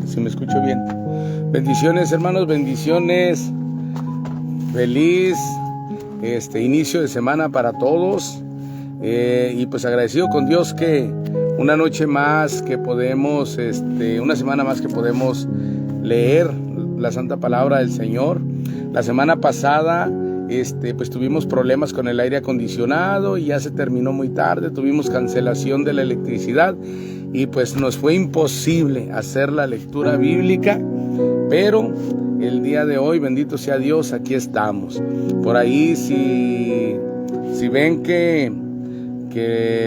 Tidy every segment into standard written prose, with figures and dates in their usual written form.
si me escucho bien. Bendiciones, hermanos, bendiciones. Feliz inicio de semana para todos. Y pues agradecido con Dios que una noche más que podemos, una semana más que podemos leer la Santa Palabra del Señor. La semana pasada pues tuvimos problemas con el aire acondicionado y ya se terminó muy tarde, tuvimos cancelación de la electricidad y pues nos fue imposible hacer la lectura bíblica, pero el día de hoy, bendito sea Dios, aquí estamos. Por ahí si ven que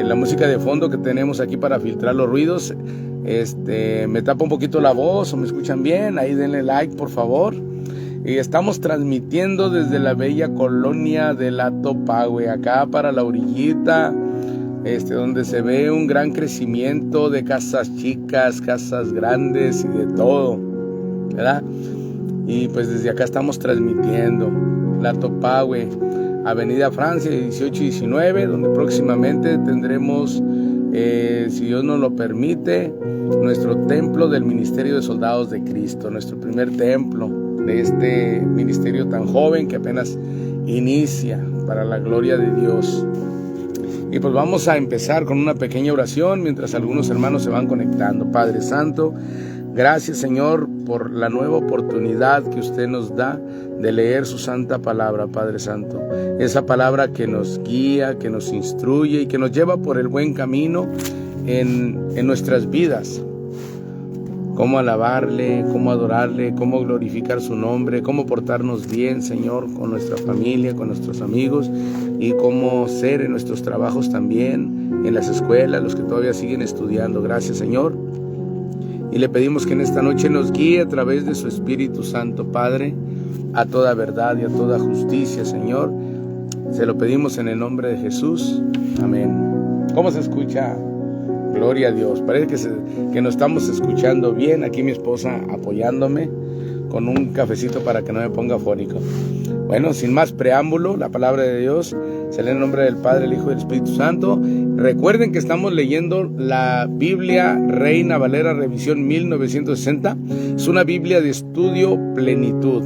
la música de fondo que tenemos aquí para filtrar los ruidos me tapa un poquito la voz o me escuchan bien, ahí denle like por favor. Y estamos transmitiendo desde la bella colonia de La Topahue, acá para la orillita, donde se ve un gran crecimiento de casas chicas, casas grandes y de todo, ¿verdad? Y pues desde acá estamos transmitiendo La Topahue, Avenida Francia 18 y 19, donde próximamente tendremos, si Dios nos lo permite, nuestro templo del Ministerio de Soldados de Cristo, nuestro primer templo de este ministerio tan joven que apenas inicia para la gloria de Dios. Y pues vamos a empezar con una pequeña oración mientras algunos hermanos se van conectando. Padre Santo, gracias Señor por la nueva oportunidad que usted nos da de leer su santa palabra, Padre Santo. Esa palabra que nos guía, que nos instruye y que nos lleva por el buen camino en nuestras vidas. Cómo alabarle, cómo adorarle, cómo glorificar su nombre, cómo portarnos bien, Señor, con nuestra familia, con nuestros amigos y cómo ser en nuestros trabajos también, en las escuelas, los que todavía siguen estudiando. Gracias, Señor. Y le pedimos que en esta noche nos guíe a través de su Espíritu Santo, Padre, a toda verdad y a toda justicia, Señor. Se lo pedimos en el nombre de Jesús. Amén. ¿Cómo se escucha? Gloria a Dios. Parece que nos estamos escuchando bien. Aquí mi esposa apoyándome con un cafecito para que no me ponga afónico. Bueno, sin más preámbulo, la palabra de Dios se lee en el nombre del Padre, el Hijo y del Espíritu Santo. Recuerden que estamos leyendo la Biblia Reina Valera Revisión 1960. Es una Biblia de estudio plenitud.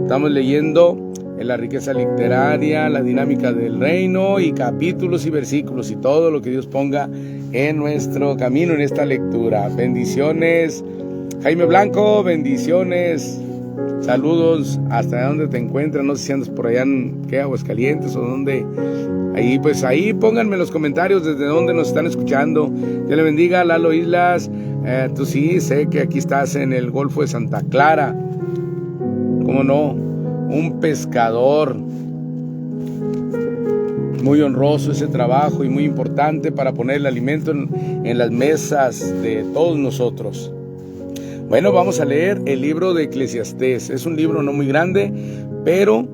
Estamos leyendo la riqueza literaria, la dinámica del reino y capítulos y versículos y todo lo que Dios ponga en nuestro camino en esta lectura. Bendiciones, Jaime Blanco, bendiciones, saludos hasta donde te encuentras, no sé si andas por allá en Aguascalientes o donde, ahí pónganme en los comentarios desde dónde nos están escuchando. Dios le bendiga, Lalo Islas, tú sí, sé que aquí estás en el Golfo de Santa Clara, ¿cómo no? Un pescador, muy honroso ese trabajo y muy importante para poner el alimento en las mesas de todos nosotros. Bueno, vamos a leer el libro de Eclesiastés. Es un libro no muy grande, pero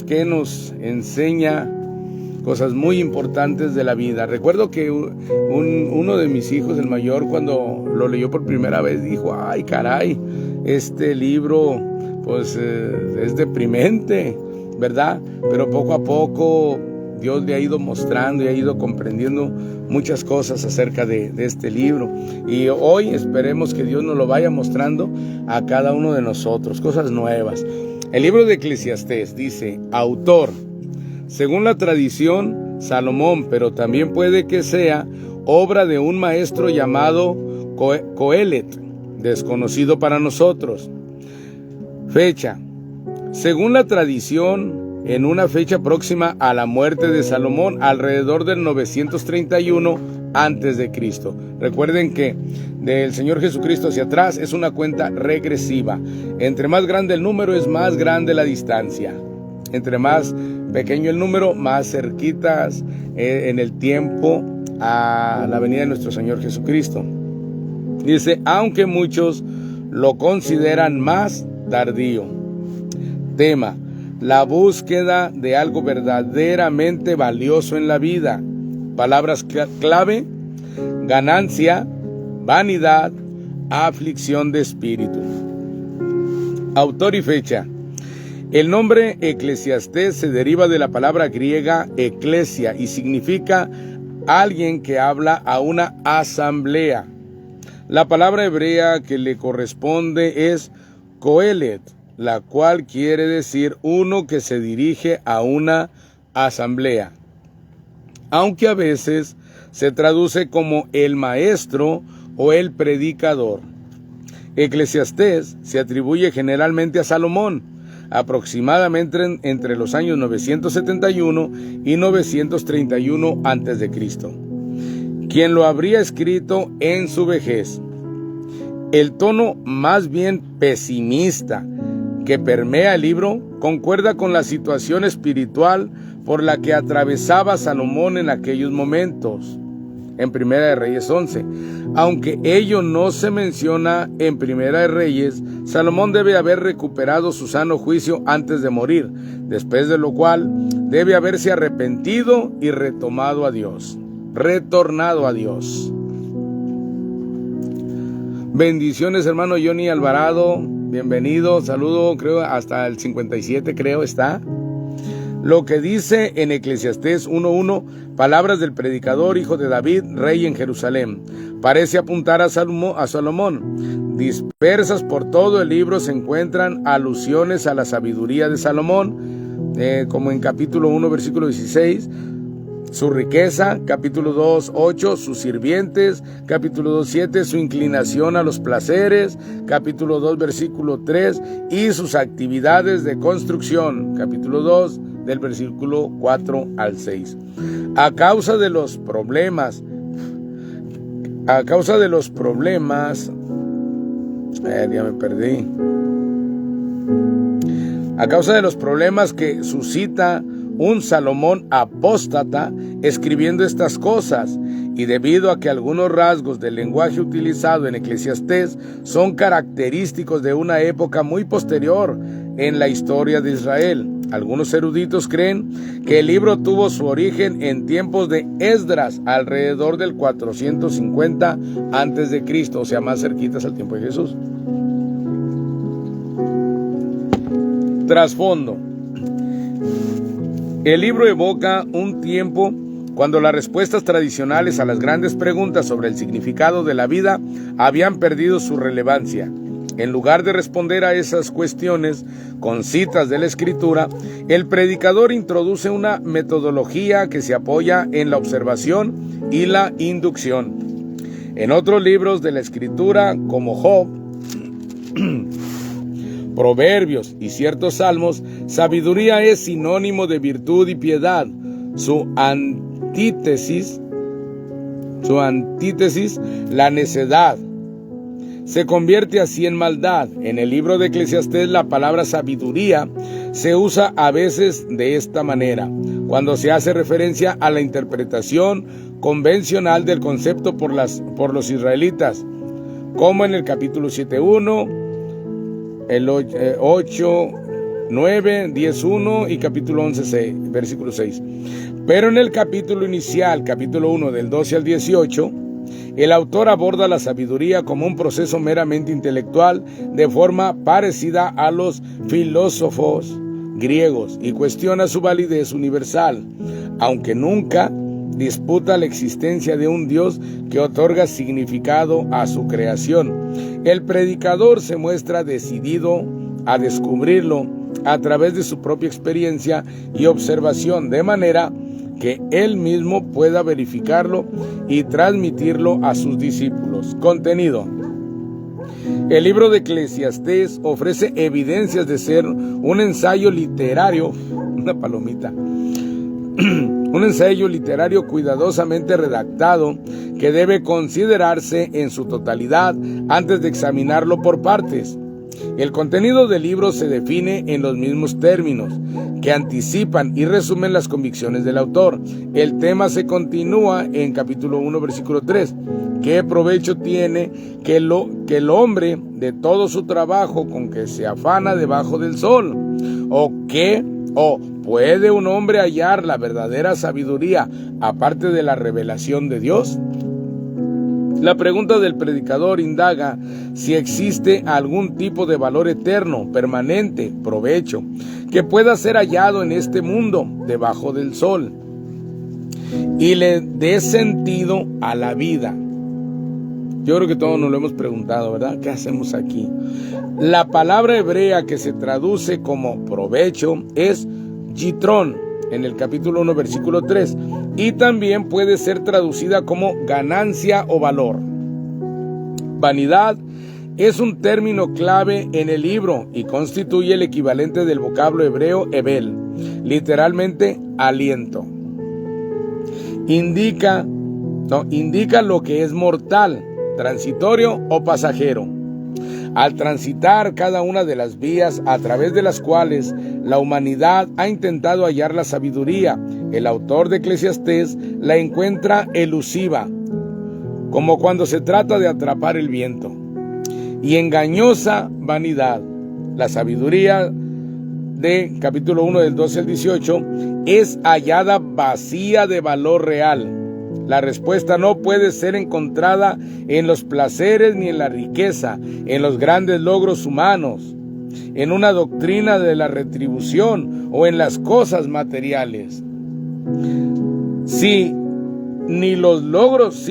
que nos enseña cosas muy importantes de la vida. Recuerdo que uno de mis hijos, el mayor, cuando lo leyó por primera vez, dijo: ay caray, este libro pues es deprimente, ¿verdad? Pero poco a poco Dios le ha ido mostrando y ha ido comprendiendo muchas cosas acerca de este libro. Y hoy esperemos que Dios nos lo vaya mostrando a cada uno de nosotros, cosas nuevas. El libro de Eclesiastés dice: autor, según la tradición, Salomón, pero también puede que sea obra de un maestro llamado Coelet, desconocido para nosotros. Fecha: según la tradición, en una fecha próxima a la muerte de Salomón, alrededor del 931 antes de Cristo. Recuerden que del Señor Jesucristo hacia atrás es una cuenta regresiva. Entre más grande el número, es más grande la distancia. Entre más pequeño el número, más cerquitas en el tiempo a la venida de nuestro Señor Jesucristo. Dice: aunque muchos lo consideran más tardío. Tema: la búsqueda de algo verdaderamente valioso en la vida. Palabras clave: ganancia, vanidad, aflicción de espíritu. Autor y fecha: el nombre Eclesiastés se deriva de la palabra griega eclesia y significa alguien que habla a una asamblea. La palabra hebrea que le corresponde es Coelet, la cual quiere decir uno que se dirige a una asamblea, aunque a veces se traduce como el maestro o el predicador. Eclesiastés se atribuye generalmente a Salomón, aproximadamente entre los años 971 y 931 a.C., quien lo habría escrito en su vejez. El tono más bien pesimista que permea el libro concuerda con la situación espiritual por la que atravesaba Salomón en aquellos momentos, en Primera de Reyes 11. Aunque ello no se menciona en Primera de Reyes, Salomón debe haber recuperado su sano juicio antes de morir, después de lo cual debe haberse arrepentido y retornado a Dios. Bendiciones, hermano Johnny Alvarado, bienvenido, saludo, creo hasta el 57 creo está. Lo que dice en Eclesiastés 1:1, palabras del predicador, hijo de David, rey en Jerusalén, parece apuntar a Salomón. Dispersas por todo el libro se encuentran alusiones a la sabiduría de Salomón, como en capítulo 1, versículo 16, su riqueza, capítulo 2, 8, sus sirvientes, capítulo 2, 7, su inclinación a los placeres, capítulo 2, versículo 3, y sus actividades de construcción, capítulo 2, del versículo 4 al 6. A causa de los problemas, que suscita un Salomón apóstata escribiendo estas cosas, y debido a que algunos rasgos del lenguaje utilizado en Eclesiastés son característicos de una época muy posterior en la historia de Israel, algunos eruditos creen que el libro tuvo su origen en tiempos de Esdras, alrededor del 450 a.C., o sea, más cerquitas al tiempo de Jesús. Trasfondo. El libro evoca un tiempo cuando las respuestas tradicionales a las grandes preguntas sobre el significado de la vida habían perdido su relevancia. En lugar de responder a esas cuestiones con citas de la Escritura, el predicador introduce una metodología que se apoya en la observación y la inducción. En otros libros de la Escritura, como Job, Proverbios y ciertos salmos, sabiduría es sinónimo de virtud y piedad. Su antítesis, la necedad, se convierte así en maldad. En el libro de Eclesiastés la palabra sabiduría se usa a veces de esta manera, cuando se hace referencia a la interpretación convencional del concepto por los israelitas, como en el capítulo 7:1, el 8:9, 10:1 y capítulo 11, versículo 6. Pero en el capítulo inicial, capítulo 1, del 12 al 18, el autor aborda la sabiduría como un proceso meramente intelectual de forma parecida a los filósofos griegos y cuestiona su validez universal, aunque nunca disputa la existencia de un Dios que otorga significado a su creación. El predicador se muestra decidido a descubrirlo a través de su propia experiencia y observación, de manera que él mismo pueda verificarlo y transmitirlo a sus discípulos. Contenido. El libro de Eclesiastés ofrece evidencias de ser un ensayo literario, un ensayo literario cuidadosamente redactado que debe considerarse en su totalidad antes de examinarlo por partes. El contenido del libro se define en los mismos términos que anticipan y resumen las convicciones del autor. El tema se continúa en capítulo 1, versículo 3. ¿Qué provecho tiene que el hombre de todo su trabajo con que se afana debajo del sol? ¿O puede un hombre hallar la verdadera sabiduría aparte de la revelación de Dios? La pregunta del predicador indaga si existe algún tipo de valor eterno, permanente, provecho, que pueda ser hallado en este mundo debajo del sol y le dé sentido a la vida. Yo creo que todos nos lo hemos preguntado, ¿verdad? ¿Qué hacemos aquí? La palabra hebrea que se traduce como provecho es yitrón, en el capítulo 1, versículo 3, y también puede ser traducida como ganancia o valor. Vanidad es un término clave en el libro y constituye el equivalente del vocablo hebreo hebel, literalmente aliento. Indica lo que es mortal, transitorio o pasajero. Al transitar cada una de las vías a través de las cuales la humanidad ha intentado hallar la sabiduría, el autor de Eclesiastés la encuentra elusiva, como cuando se trata de atrapar el viento, y engañosa vanidad. La sabiduría de capítulo 1 del 12 al 18 es hallada vacía de valor real. La respuesta no puede ser encontrada en los placeres ni en la riqueza, en los grandes logros humanos, en una doctrina de la retribución o en las cosas materiales. Si ni los logros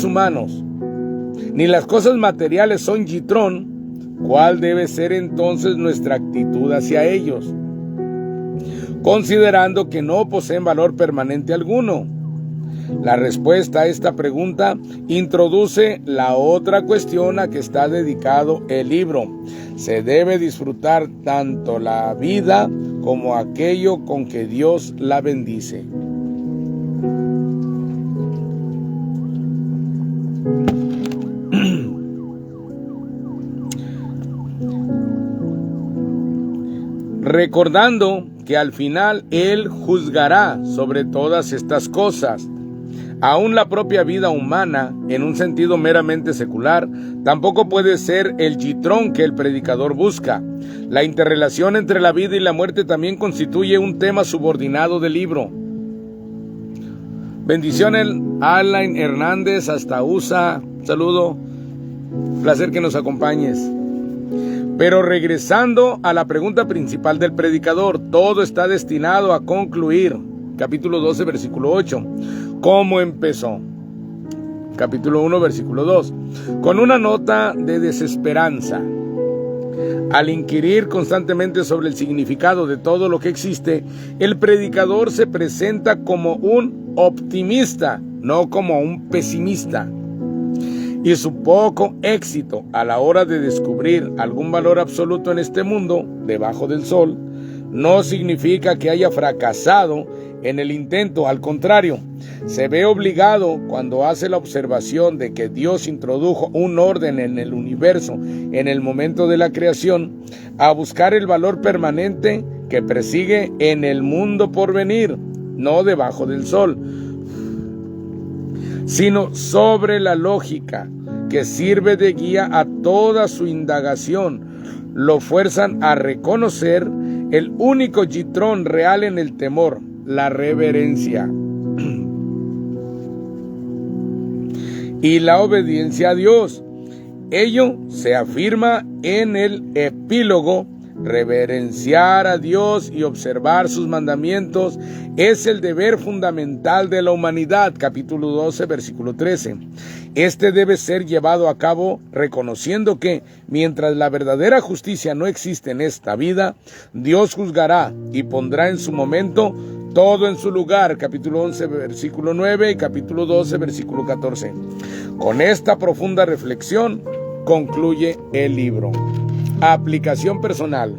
humanos ni las cosas materiales son yitrón, ¿cuál debe ser entonces nuestra actitud hacia ellos? Considerando que no poseen valor permanente alguno. La respuesta a esta pregunta introduce la otra cuestión a que está dedicado el libro. Se debe disfrutar tanto la vida como aquello con que Dios la bendice. Recordando que al final Él juzgará sobre todas estas cosas. Aún la propia vida humana, en un sentido meramente secular, tampoco puede ser el yitrón que el predicador busca. La interrelación entre la vida y la muerte también constituye un tema subordinado del libro. Bendiciones, Alain Hernández, hasta USA. Saludo, placer que nos acompañes. Pero regresando a la pregunta principal del predicador, todo está destinado a concluir. Capítulo 12, versículo 8. ¿Cómo empezó? Capítulo 1, versículo 2. Con una nota de desesperanza. Al inquirir constantemente sobre el significado de todo lo que existe, el predicador se presenta como un optimista, no como un pesimista. Y su poco éxito a la hora de descubrir algún valor absoluto en este mundo, debajo del sol, no significa que haya fracasado en el intento. Al contrario, se ve obligado, cuando hace la observación de que Dios introdujo un orden en el universo en el momento de la creación, a buscar el valor permanente que persigue en el mundo por venir, no debajo del sol, sino sobre la lógica que sirve de guía a toda su indagación. Lo fuerzan a reconocer el único yitrón real en el temor, la reverencia y la obediencia a Dios. Ello se afirma en el epílogo. Reverenciar a Dios y observar sus mandamientos es el deber fundamental de la humanidad. Capítulo 12, versículo 13. Este debe ser llevado a cabo reconociendo que, mientras la verdadera justicia no existe en esta vida, Dios juzgará y pondrá en su momento todo en su lugar. Capítulo 11, versículo 9 y capítulo 12, versículo 14. Con esta profunda reflexión concluye el libro. Aplicación personal.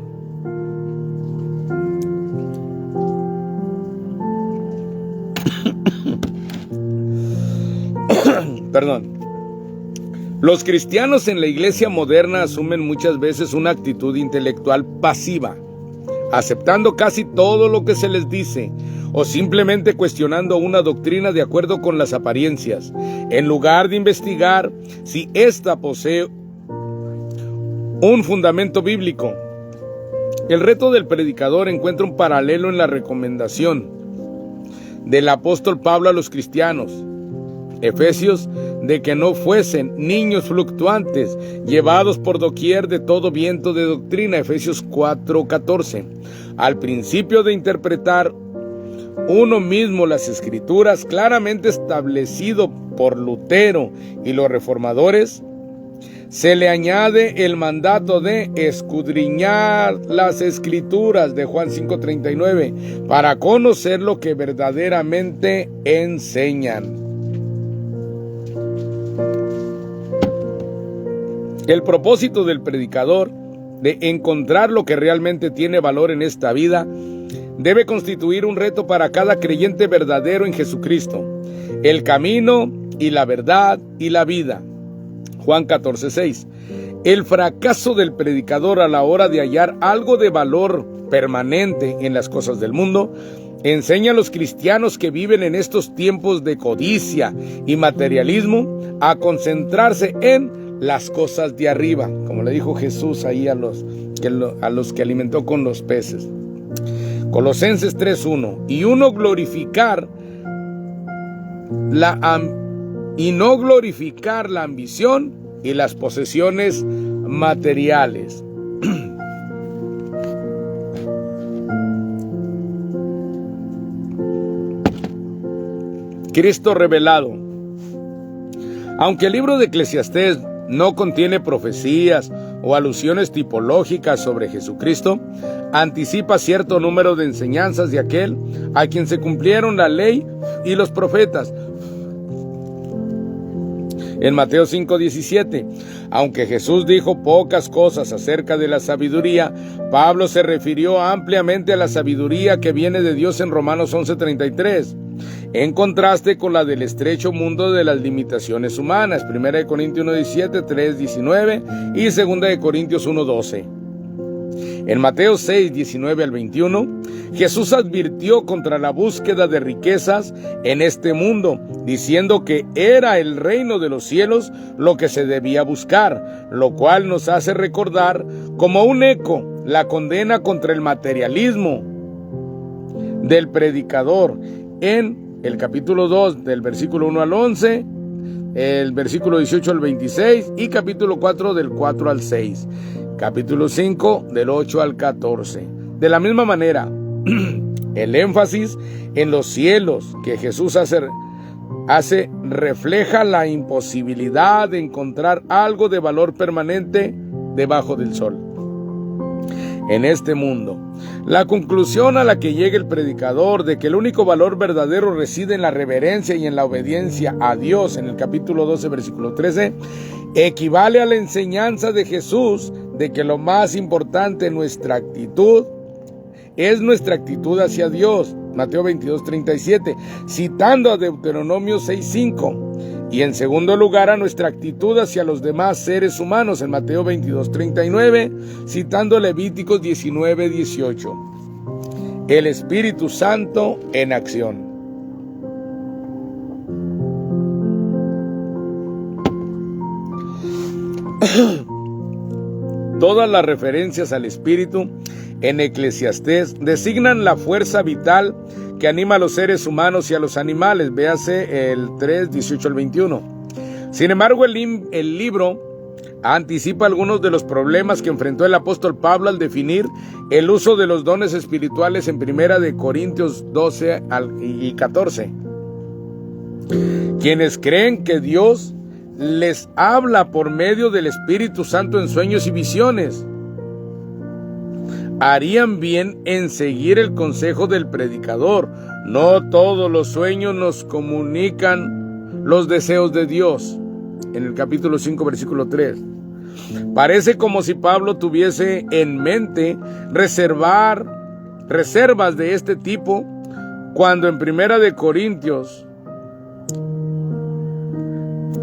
Perdón. Los cristianos en la iglesia moderna asumen muchas veces una actitud intelectual pasiva, aceptando casi todo lo que se les dice o simplemente cuestionando una doctrina de acuerdo con las apariencias, en lugar de investigar si ésta posee un fundamento bíblico. El reto del predicador encuentra un paralelo en la recomendación del apóstol Pablo a los cristianos, Efesios, de que no fuesen niños fluctuantes, llevados por doquier de todo viento de doctrina, Efesios 4:14. Al principio de interpretar uno mismo las Escrituras, claramente establecido por Lutero y los reformadores, se le añade el mandato de escudriñar las Escrituras de Juan 5:39 para conocer lo que verdaderamente enseñan. El propósito del predicador de encontrar lo que realmente tiene valor en esta vida debe constituir un reto para cada creyente verdadero en Jesucristo, el camino y la verdad y la vida. Juan 14:6. El fracaso del predicador a la hora de hallar algo de valor permanente en las cosas del mundo enseña a los cristianos que viven en estos tiempos de codicia y materialismo a concentrarse en las cosas de arriba, como le dijo Jesús ahí a los que alimentó con los peces. Colosenses 3:1. Y no glorificar la ambición y las posesiones materiales. Cristo revelado. Aunque el libro de Eclesiastés no contiene profecías o alusiones tipológicas sobre Jesucristo, anticipa cierto número de enseñanzas de aquel a quien se cumplieron la ley y los profetas. En Mateo 5:17, aunque Jesús dijo pocas cosas acerca de la sabiduría, Pablo se refirió ampliamente a la sabiduría que viene de Dios en Romanos 11:33, en contraste con la del estrecho mundo de las limitaciones humanas, 1 Corintios 1:17, 3:19 y 2 Corintios 1:12. En Mateo 6:19 al 21, Jesús advirtió contra la búsqueda de riquezas en este mundo, diciendo que era el reino de los cielos lo que se debía buscar, lo cual nos hace recordar como un eco la condena contra el materialismo del predicador en el capítulo 2 del versículo 1 al 11, el versículo 18 al 26 y capítulo 4 del 4 al 6. Capítulo 5 del 8 al 14. De la misma manera, el énfasis en los cielos que Jesús hace refleja la imposibilidad de encontrar algo de valor permanente debajo del sol en este mundo. La conclusión a la que llega el predicador de que el único valor verdadero reside en la reverencia y en la obediencia a Dios, en el capítulo 12, versículo 13, equivale a la enseñanza de Jesús de que lo más importante en nuestra actitud es nuestra actitud hacia Dios, Mateo 22:37, citando a Deuteronomio 6:5, y en segundo lugar a nuestra actitud hacia los demás seres humanos, en Mateo 22:39, citando Levíticos 19:18. El Espíritu Santo en acción. Todas las referencias al Espíritu en Eclesiastés designan la fuerza vital que anima a los seres humanos y a los animales. Véase el 3:18 al 21. Sin embargo, el libro anticipa algunos de los problemas que enfrentó el apóstol Pablo al definir el uso de los dones espirituales en 1 de Corintios 12 y 14. Quienes creen que Dios les habla por medio del Espíritu Santo en sueños y visiones harían bien en seguir el consejo del predicador. No todos los sueños nos comunican los deseos de Dios. En el capítulo 5, versículo 3. Parece como si Pablo tuviese en mente reservas de este tipo, cuando en 1 de Corintios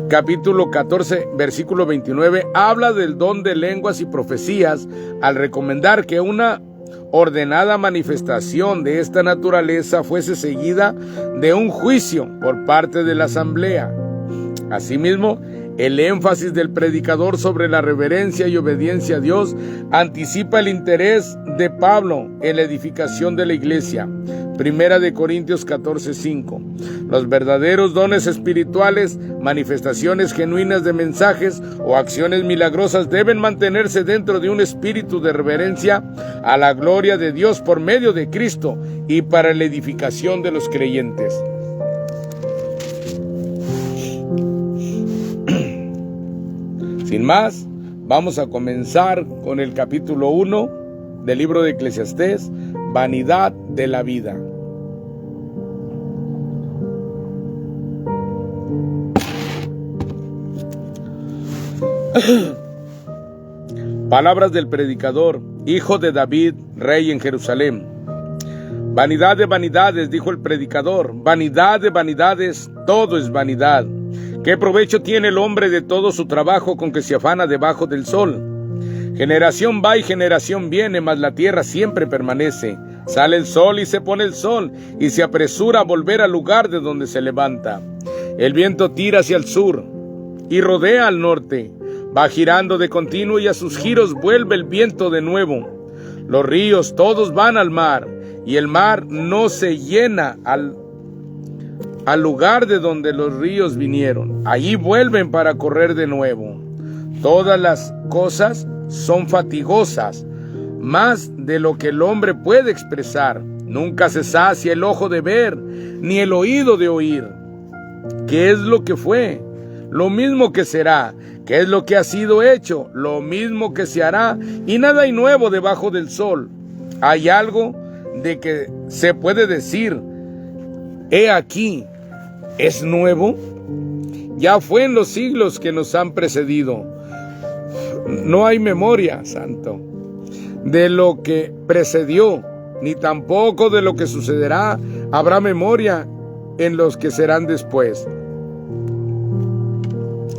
capítulo 14, versículo 29, habla del don de lenguas y profecías, al recomendar que una ordenada manifestación de esta naturaleza fuese seguida de un juicio por parte de la asamblea. Asimismo, El énfasis del predicador sobre la reverencia y obediencia a Dios anticipa el interés de Pablo en la edificación de la iglesia. Primera de Corintios 14:5. Los verdaderos dones espirituales, manifestaciones genuinas de mensajes o acciones milagrosas deben mantenerse dentro de un espíritu de reverencia a la gloria de Dios por medio de Cristo y para la edificación de los creyentes. Sin más, vamos a comenzar con el capítulo 1 del libro de Eclesiastés, vanidad de la vida. Palabras del predicador, hijo de David, rey en Jerusalén. Vanidad de vanidades, dijo el predicador, vanidad de vanidades, todo es vanidad. ¿Qué provecho tiene el hombre de todo su trabajo con que se afana debajo del sol? Generación va y generación viene, mas la tierra siempre permanece. Sale el sol y se pone el sol, y se apresura a volver al lugar de donde se levanta. El viento tira hacia el sur y rodea al norte. Va girando de continuo y a sus giros vuelve el viento de nuevo. Los ríos todos van al mar, y el mar no se llena al lugar de donde los ríos vinieron. Allí vuelven para correr de nuevo. Todas las cosas son fatigosas, más de lo que el hombre puede expresar. Nunca se sacia el ojo de ver, ni el oído de oír. ¿Qué es lo que fue? Lo mismo que será. ¿Qué es lo que ha sido hecho? Lo mismo que se hará. Y nada hay nuevo debajo del sol. ¿Hay algo de que se puede decir, he aquí, es nuevo? Ya fue en los siglos que nos han precedido. No hay memoria, santo, de lo que precedió, ni tampoco de lo que sucederá. Habrá memoria en los que serán después.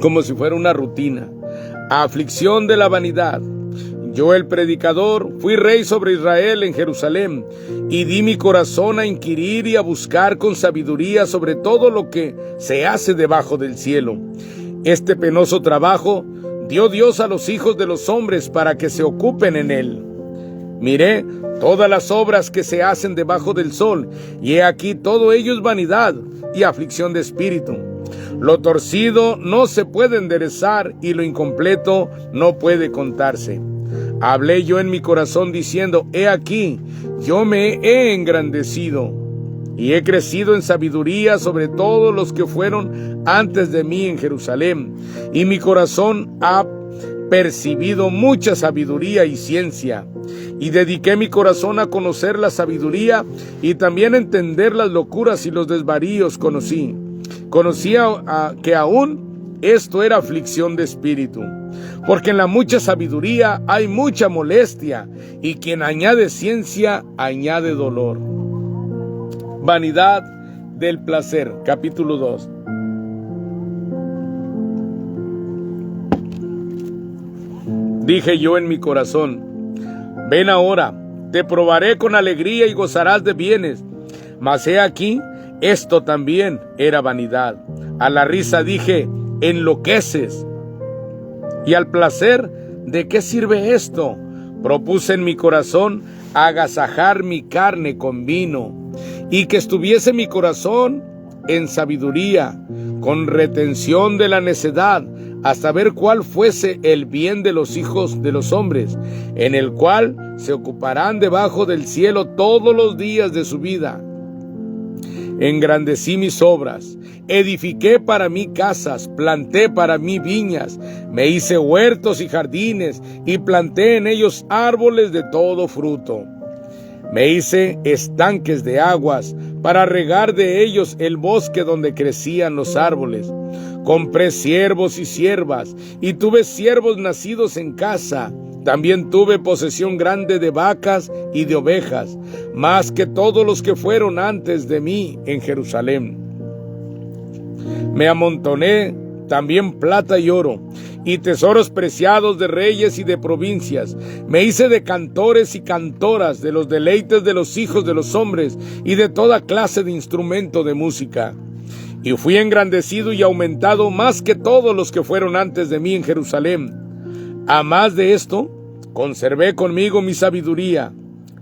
Como si fuera una rutina. Aflicción de la vanidad. Yo, el predicador, fui rey sobre Israel en Jerusalén, y di mi corazón a inquirir y a buscar con sabiduría sobre todo lo que se hace debajo del cielo. Este penoso trabajo dio Dios a los hijos de los hombres para que se ocupen en él. Miré todas las obras que se hacen debajo del sol, y he aquí todo ello es vanidad y aflicción de espíritu. Lo torcido no se puede enderezar, y lo incompleto no puede contarse. Hablé yo en mi corazón diciendo, he aquí, yo me he engrandecido, y he crecido en sabiduría sobre todos los que fueron antes de mí en Jerusalén, y mi corazón ha percibido mucha sabiduría y ciencia, y dediqué mi corazón a conocer la sabiduría, y también a entender las locuras y los desvaríos conocía que aún esto era aflicción de espíritu, porque en la mucha sabiduría hay mucha molestia, y quien añade ciencia añade dolor. Vanidad del placer, capítulo 2. Dije yo en mi corazón, ven ahora, te probaré con alegría y gozarás de bienes. Mas he aquí, esto también era vanidad. A la risa dije, enloqueces. Y al placer, ¿de qué sirve esto? Propuse en mi corazón agasajar mi carne con vino, y que estuviese mi corazón en sabiduría, con retención de la necedad, hasta ver cuál fuese el bien de los hijos de los hombres, en el cual se ocuparán debajo del cielo todos los días de su vida. Engrandecí mis obras, edifiqué para mí casas, planté para mí viñas, me hice huertos y jardines, y planté en ellos árboles de todo fruto. Me hice estanques de aguas, para regar de ellos el bosque donde crecían los árboles. Compré siervos y siervas, y tuve siervos nacidos en casa. También tuve posesión grande de vacas y de ovejas, más que todos los que fueron antes de mí en Jerusalén. Me amontoné también plata y oro, y tesoros preciados de reyes y de provincias. Me hice de cantores y cantoras, de los deleites de los hijos de los hombres, y de toda clase de instrumento de música. y fui engrandecido y aumentado más que todos los que fueron antes de mí en Jerusalén. A más de esto, conservé conmigo mi sabiduría.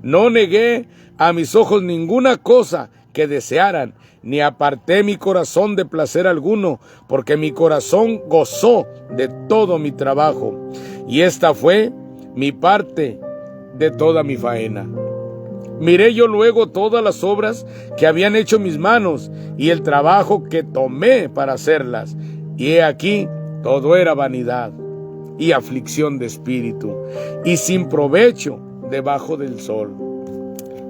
No negué a mis ojos ninguna cosa que desearan, ni aparté mi corazón de placer alguno, porque mi corazón gozó de todo mi trabajo, y esta fue mi parte de toda mi faena. Miré yo luego todas las obras que habían hecho mis manos, y el trabajo que tomé para hacerlas, y he aquí, todo era vanidad y aflicción de espíritu, y sin provecho debajo del sol.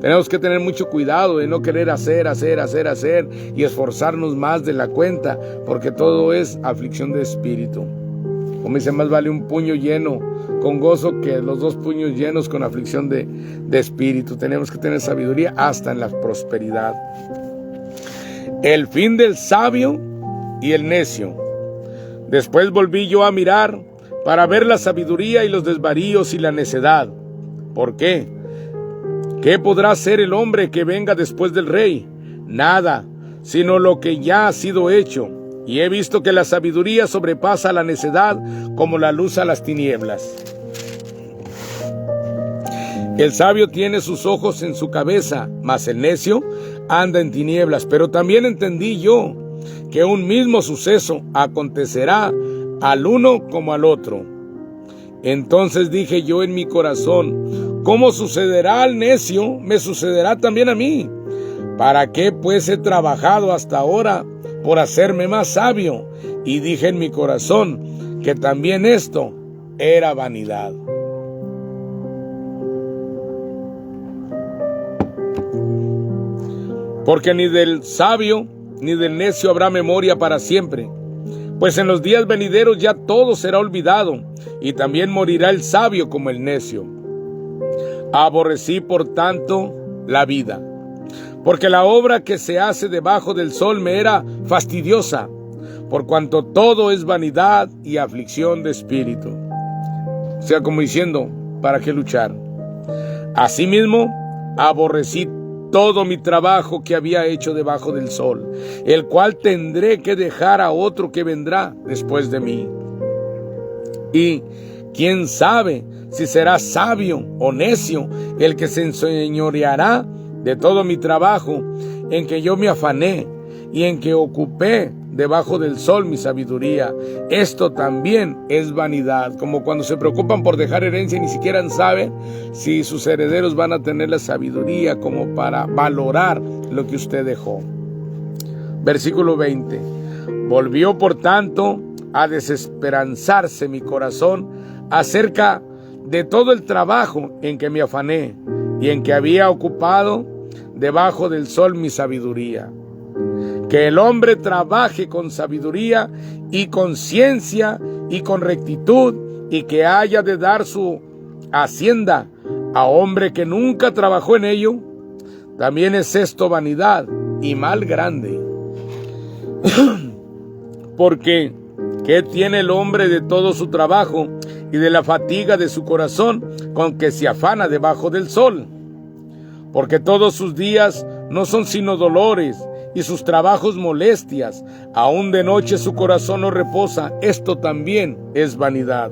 Tenemos que tener mucho cuidado de no querer hacer y esforzarnos más de la cuenta, porque todo es aflicción de espíritu. Como dice, más vale un puño lleno con gozo que los dos puños llenos con aflicción de espíritu. Tenemos que tener sabiduría hasta en la prosperidad. El fin del sabio y el necio. Después volví yo a mirar para ver la sabiduría y los desvaríos y la necedad. ¿Por qué? ¿Qué podrá hacer el hombre que venga después del rey? Nada, sino lo que ya ha sido hecho. Y he visto que la sabiduría sobrepasa a la necedad como la luz a las tinieblas. El sabio tiene sus ojos en su cabeza, mas el necio anda en tinieblas. Pero también entendí yo que un mismo suceso acontecerá al uno como al otro. Entonces dije yo en mi corazón, ¿cómo sucederá al necio? Me sucederá también a mí. ¿Para qué pues he trabajado hasta ahora por hacerme más sabio? Y dije en mi corazón que también esto era vanidad. Porque ni del sabio ni del necio habrá memoria para siempre. Pues en los días venideros ya todo será olvidado, y también morirá el sabio como el necio. Aborrecí por tanto la vida, porque la obra que se hace debajo del sol me era fastidiosa, por cuanto todo es vanidad y aflicción de espíritu. O sea, como diciendo, ¿para qué luchar? Asimismo, aborrecí todo mi trabajo que había hecho debajo del sol, el cual tendré que dejar a otro que vendrá después de mí. Y quién sabe si será sabio o necio el que se enseñoreará de todo mi trabajo en que yo me afané y en que ocupé debajo del sol mi sabiduría. Esto también es vanidad, como cuando se preocupan por dejar herencia y ni siquiera saben si sus herederos van a tener la sabiduría como para valorar lo que usted dejó. Versículo 20. Volvió por tanto a desesperanzarse mi corazón acerca de todo el trabajo en que me afané y en que había ocupado debajo del sol mi sabiduría. Que el hombre trabaje con sabiduría y con ciencia y con rectitud, y que haya de dar su hacienda a hombre que nunca trabajó en ello. También es esto vanidad y mal grande. Porque ¿qué tiene el hombre de todo su trabajo y de la fatiga de su corazón con que se afana debajo del sol? Porque todos sus días no son sino dolores, y sus trabajos molestias. Aún de noche su corazón no reposa. Esto también es vanidad.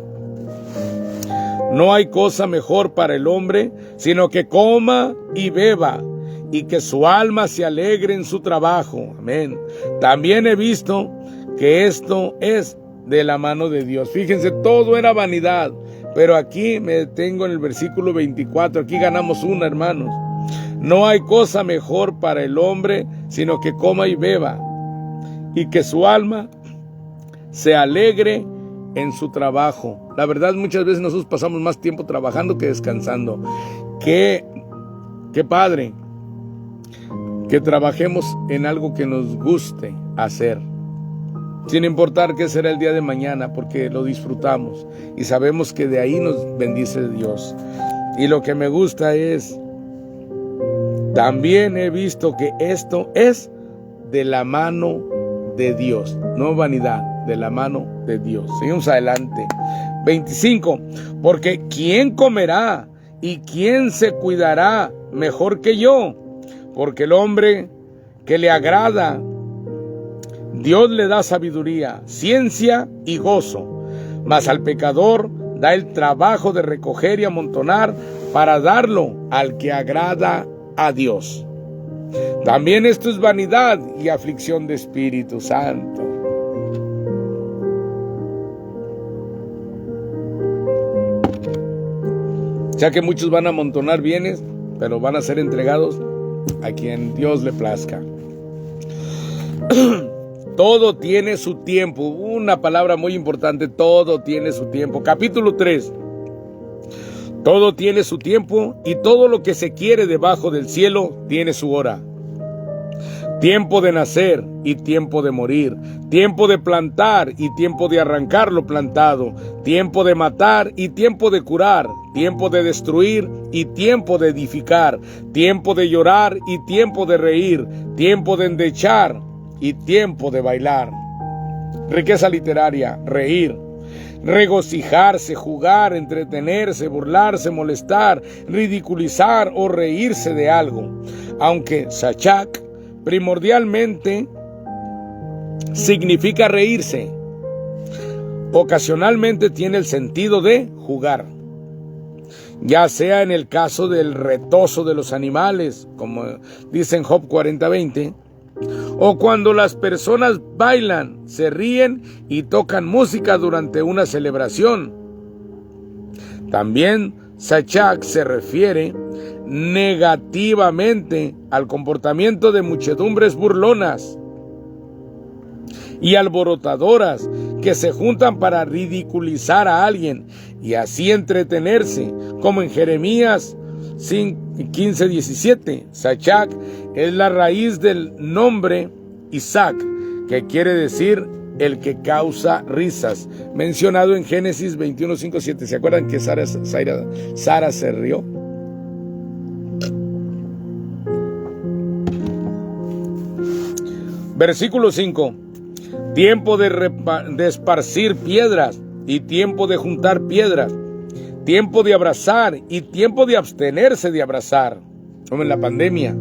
No hay cosa mejor para el hombre, sino que coma y beba, y que su alma se alegre en su trabajo. Amén. También he visto que esto es de la mano de Dios. Fíjense, todo era vanidad, pero aquí me detengo en el versículo 24. Aquí ganamos una, hermanos. No hay cosa mejor para el hombre, sino que coma y beba, y que su alma se alegre en su trabajo. La verdad, muchas veces nosotros pasamos más tiempo trabajando que descansando. Qué padre que trabajemos en algo que nos guste hacer, sin importar qué será el día de mañana, porque lo disfrutamos y sabemos que de ahí nos bendice Dios. Y lo que me gusta es, también he visto que esto es de la mano de Dios, no vanidad, de la mano de Dios. Seguimos adelante. 25. Porque ¿quién comerá y quién se cuidará mejor que yo? Porque el hombre que le agrada Dios le da sabiduría, ciencia y gozo, mas al pecador da el trabajo de recoger y amontonar para darlo al que agrada a Dios. También esto es vanidad y aflicción de Espíritu Santo. Ya que muchos van a amontonar bienes, pero van a ser entregados a quien Dios le plazca. Todo tiene su tiempo. Una palabra muy importante: todo tiene su tiempo. Capítulo 3. Todo tiene su tiempo y todo lo que se quiere debajo del cielo tiene su hora. Tiempo de nacer y tiempo de morir, tiempo de plantar y tiempo de arrancar lo plantado, tiempo de matar y tiempo de curar, tiempo de destruir y tiempo de edificar, tiempo de llorar y tiempo de reír, tiempo de endechar y tiempo de bailar. Riqueza literaria: reír, regocijarse, jugar, entretenerse, burlarse, molestar, ridiculizar o reírse de algo. Aunque Shachak primordialmente significa reírse, ocasionalmente tiene el sentido de jugar, ya sea en el caso del retozo de los animales, como dice en Job 40:20, o cuando las personas bailan, se ríen y tocan música durante una celebración. También Shachak se refiere negativamente al comportamiento de muchedumbres burlonas y alborotadoras que se juntan para ridiculizar a alguien y así entretenerse, como en Jeremías 15:17. Shachak es la raíz del nombre Isaac, que quiere decir el que causa risas, mencionado en Génesis 21:5-7. ¿Se acuerdan que Sara se rió? Versículo 5. Tiempo de esparcir piedras y tiempo de juntar piedras, tiempo de abrazar y tiempo de abstenerse de abrazar, como en la pandemia.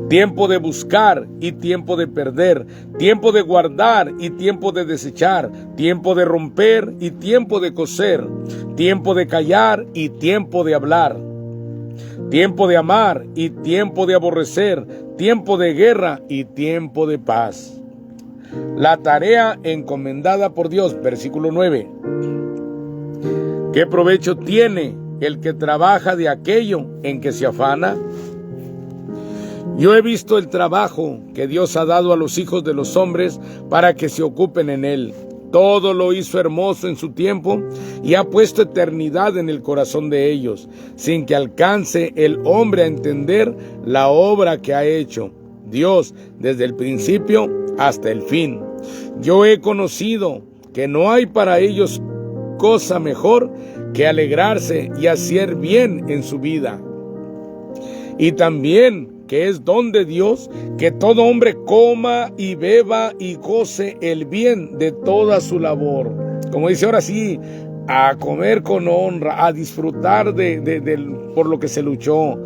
Tiempo de buscar y tiempo de perder, tiempo de guardar y tiempo de desechar, tiempo de romper y tiempo de coser, tiempo de callar y tiempo de hablar, tiempo de amar y tiempo de aborrecer, tiempo de guerra y tiempo de paz. La tarea encomendada por Dios, versículo 9. ¿Qué provecho tiene el que trabaja de aquello en que se afana? Yo he visto el trabajo que Dios ha dado a los hijos de los hombres para que se ocupen en él. Todo lo hizo hermoso en su tiempo y ha puesto eternidad en el corazón de ellos, sin que alcance el hombre a entender la obra que ha hecho Dios desde el principio hasta el fin. Yo he conocido que no hay para ellos cosa mejor que alegrarse y hacer bien en su vida. Y también que es don de Dios que todo hombre coma y beba y goce el bien de toda su labor. Como dice ahora sí, a comer con honra, a disfrutar por lo que se luchó.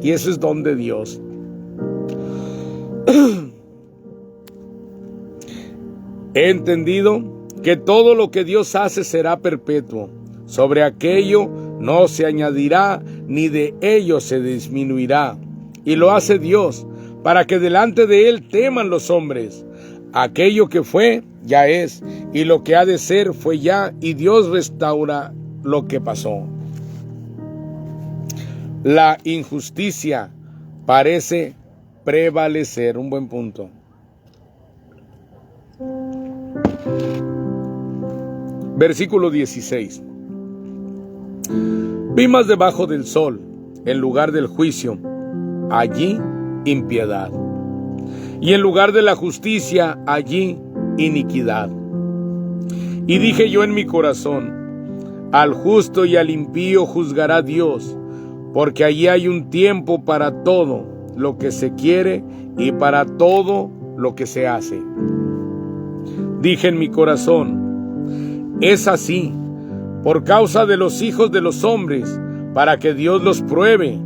Y eso es don de Dios. He entendido que todo lo que Dios hace será perpetuo. Sobre aquello no se añadirá, ni de ello se disminuirá. Y lo hace Dios, para que delante de Él teman los hombres. Aquello que fue, ya es, y lo que ha de ser, fue ya, y Dios restaura lo que pasó. La injusticia parece prevalecer. Un buen punto. Versículo 16. Vi más debajo del sol, en lugar del juicio, allí impiedad, y en lugar de la justicia, allí iniquidad. Y dije yo en mi corazón: al justo y al impío juzgará Dios, porque allí hay un tiempo para todo lo que se quiere y para todo lo que se hace. Dije en mi corazón: es así, por causa de los hijos de los hombres, para que Dios los pruebe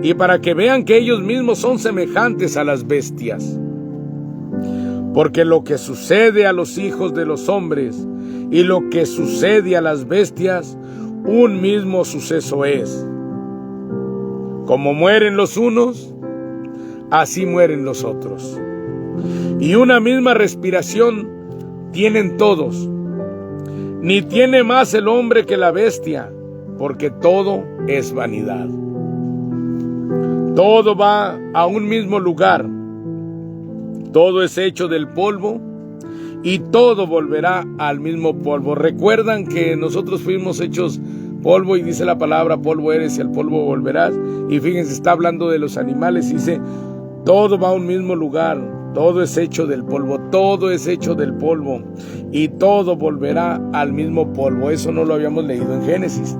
y para que vean que ellos mismos son semejantes a las bestias. Porque lo que sucede a los hijos de los hombres y lo que sucede a las bestias, un mismo suceso es. Como mueren los unos, así mueren los otros. Y una misma respiración tienen todos. Ni tiene más el hombre que la bestia, porque todo es vanidad. Todo va a un mismo lugar. Todo es hecho del polvo y todo volverá al mismo polvo. Recuerdan que nosotros fuimos hechos polvo y dice la palabra, polvo eres y al polvo volverás. Y fíjense, está hablando de los animales y dice, todo va a un mismo lugar, todo es hecho del polvo, todo es hecho del polvo y todo volverá al mismo polvo. Eso no lo habíamos leído en Génesis.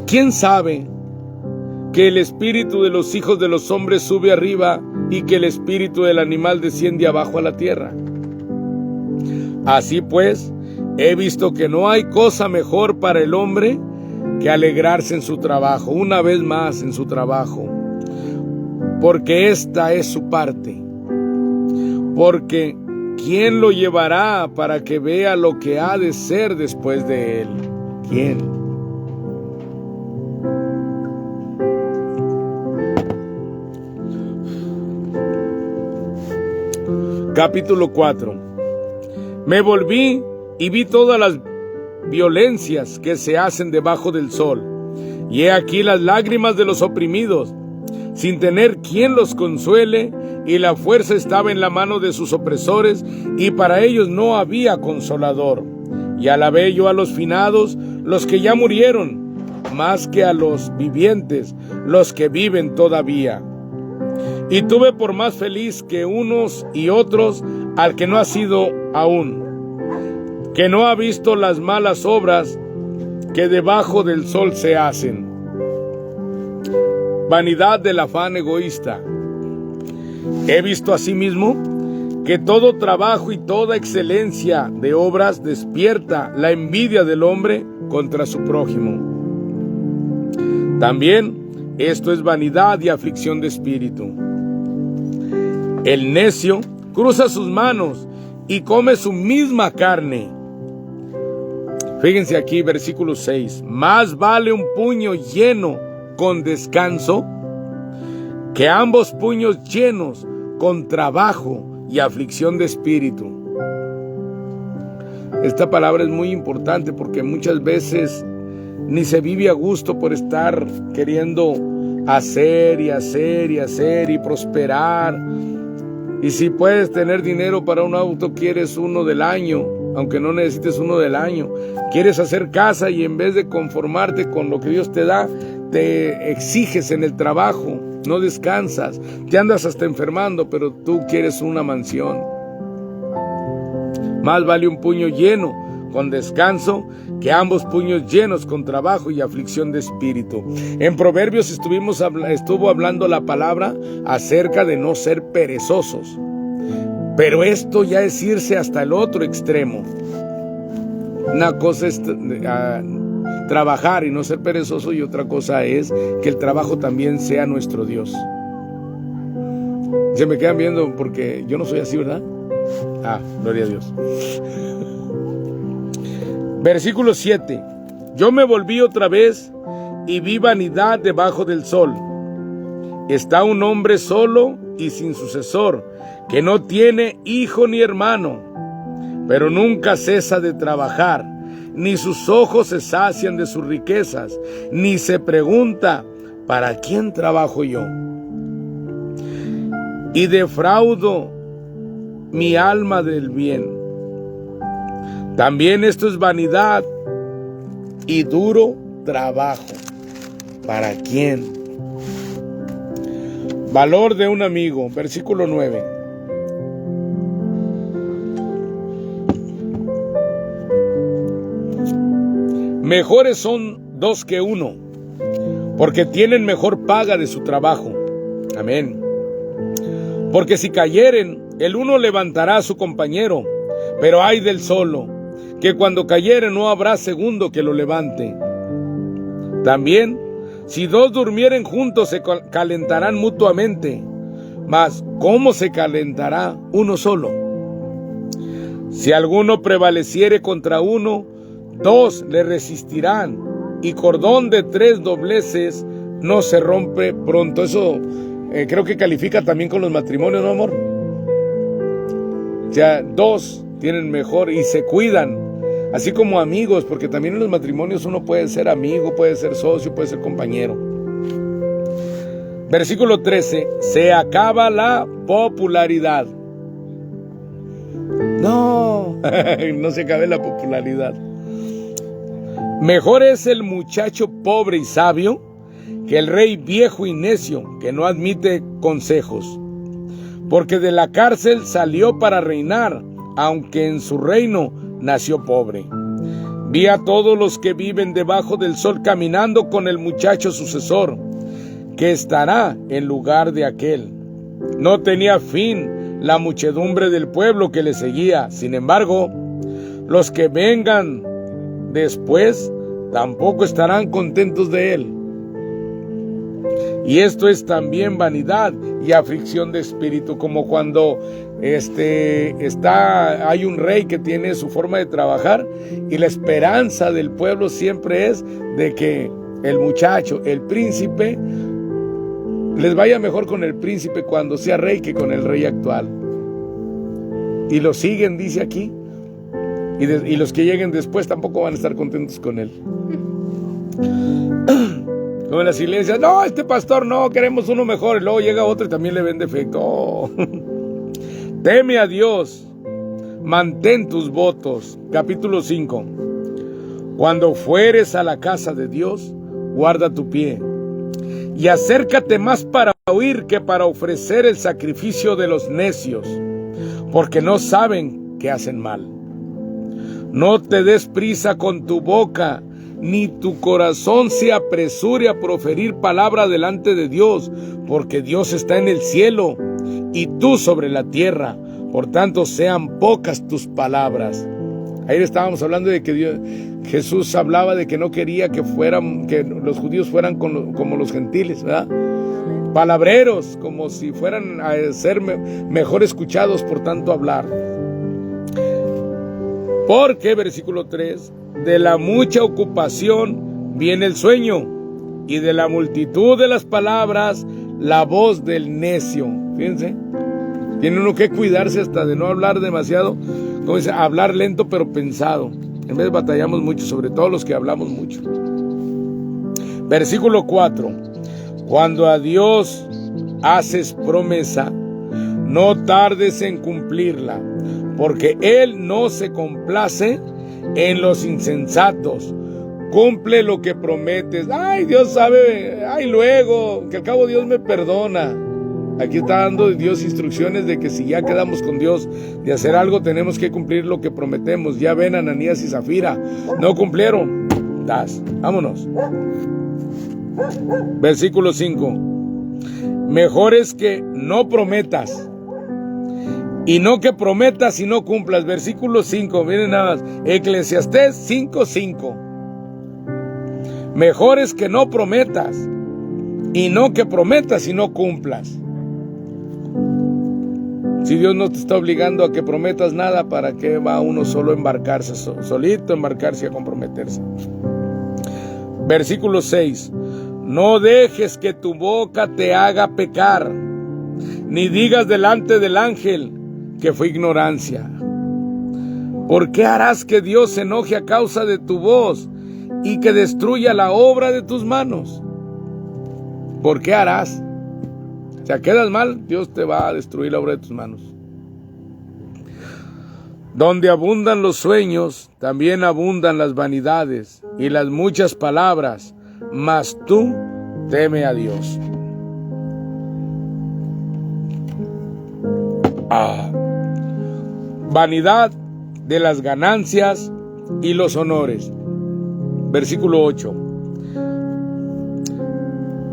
¿Quién sabe que el espíritu de los hijos de los hombres sube arriba y que el espíritu del animal desciende abajo a la tierra? Así pues, he visto que no hay cosa mejor para el hombre que alegrarse en su trabajo, una vez más en su trabajo, porque esta es su parte. Porque ¿quién lo llevará para que vea lo que ha de ser después de él? ¿Quién? Capítulo 4. Me volví y vi todas las violencias que se hacen debajo del sol, y he aquí las lágrimas de los oprimidos, sin tener quien los consuele, y la fuerza estaba en la mano de sus opresores, y para ellos no había consolador. Y alabé yo a los finados, los que ya murieron, más que a los vivientes, los que viven todavía. Y tuve por más feliz que unos y otros al que no ha sido aún, que no ha visto las malas obras que debajo del sol se hacen. Vanidad del afán egoísta. He visto asimismo que todo trabajo y toda excelencia de obras despierta la envidia del hombre contra su prójimo. También esto es vanidad y aflicción de espíritu. El necio cruza sus manos y come su misma carne. Fíjense aquí, versículo 6. Más vale un puño lleno con descanso que ambos puños llenos con trabajo y aflicción de espíritu. Esta palabra es muy importante porque muchas veces ni se vive a gusto por estar queriendo hacer y hacer y hacer y prosperar. Y si puedes tener dinero para un auto, quieres uno del año, aunque no necesites uno del año. Quieres hacer casa y en vez de conformarte con lo que Dios te da, te exiges en el trabajo, no descansas, te andas hasta enfermando, pero tú quieres una mansión. Más vale un puño lleno con descanso que ambos puños llenos con trabajo y aflicción de espíritu. En Proverbios estuvo hablando la palabra acerca de no ser perezosos. Pero esto ya es irse hasta el otro extremo. Una cosa es trabajar y no ser perezoso, y otra cosa es que el trabajo también sea nuestro Dios. Se me quedan viendo porque yo no soy así, ¿verdad? Gloria a Dios. Versículo 7. Yo me volví otra vez y vi vanidad debajo del sol. Está un hombre solo y sin sucesor, que no tiene hijo ni hermano, pero nunca cesa de trabajar, ni sus ojos se sacian de sus riquezas, ni se pregunta, ¿para quién trabajo yo? Y defraudo mi alma del bien. También esto es vanidad y duro trabajo. ¿Para quién? Valor de un amigo, versículo 9. Mejores son dos que uno, porque tienen mejor paga de su trabajo. Amén. Porque si cayeren, el uno levantará a su compañero, pero ay del solo, que cuando cayere no habrá segundo que lo levante. También, si dos durmieren juntos se calentarán mutuamente, Mas, ¿cómo se calentará uno solo? Si alguno prevaleciere contra uno, dos le resistirán, y cordón de 3 dobleces no se rompe pronto. Eso creo que califica también con los matrimonios, ¿no, amor? O sea, 2 tienen mejor y se cuidan, así como amigos, porque también en los matrimonios uno puede ser amigo, puede ser socio, puede ser compañero. Versículo 13, se acaba la popularidad. No, no se acabe la popularidad. Mejor es el muchacho pobre y sabio que el rey viejo y necio que no admite consejos. Porque de la cárcel salió para reinar, aunque en su reino nació pobre. Vi a todos los que viven debajo del sol caminando con el muchacho sucesor, que estará en lugar de aquel. No tenía fin la muchedumbre del pueblo que le seguía. Sin embargo, los que vengan después tampoco estarán contentos de él. Y esto es también vanidad y aflicción de espíritu, como cuando hay un rey que tiene su forma de trabajar y la esperanza del pueblo siempre es de que el muchacho, el príncipe, les vaya mejor con el príncipe cuando sea rey que con el rey actual. Y lo siguen, dice aquí. Y los que lleguen después tampoco van a estar contentos con él. Como en las iglesias, no, este pastor no, queremos uno mejor. Y luego llega otro y también le ven defecto. Oh. Teme a Dios, mantén tus votos. Capítulo 5. Cuando fueres a la casa de Dios, guarda tu pie. Y acércate más para oír que para ofrecer el sacrificio de los necios, porque no saben que hacen mal. No te des prisa con tu boca, ni tu corazón se apresure a proferir palabra delante de Dios, porque Dios está en el cielo y tú sobre la tierra. Por tanto, sean pocas tus palabras. Ayer estábamos hablando de que Jesús hablaba de que no quería que los judíos fueran como los gentiles, ¿verdad? Palabreros, como si fueran a ser mejor escuchados por tanto hablar. Porque, versículo 3, de la mucha ocupación viene el sueño, y de la multitud de las palabras, la voz del necio. Fíjense, tiene uno que cuidarse hasta de no hablar demasiado, como dice, hablar lento pero pensado. En vez batallamos mucho, sobre todo los que hablamos mucho. Versículo 4, cuando a Dios haces promesa, no tardes en cumplirla, porque Él no se complace en los insensatos. Cumple lo que prometes. Ay, Dios sabe, ay, luego, que al cabo Dios me perdona. Aquí está dando Dios instrucciones de que si ya quedamos con Dios de hacer algo, tenemos que cumplir lo que prometemos. Ya ven, Ananías y Zafira, no cumplieron. Vámonos. Versículo 5. Mejor es que no prometas, y no que prometas y no cumplas. Versículo 5, miren nada más. Eclesiastés 5:5. Mejor es que no prometas, y no que prometas y no cumplas. Si Dios no te está obligando a que prometas nada, ¿para qué va uno solo a embarcarse, solito embarcarse a comprometerse? Versículo 6. No dejes que tu boca te haga pecar, ni digas delante del ángel que fue ignorancia. ¿Por qué harás que Dios se enoje a causa de tu voz y que destruya la obra de tus manos? ¿Por qué harás? O sea, quedas mal, Dios te va a destruir la obra de tus manos. Donde abundan los sueños, también abundan las vanidades y las muchas palabras, mas tú teme a Dios. Vanidad de las ganancias y los honores. Versículo 8.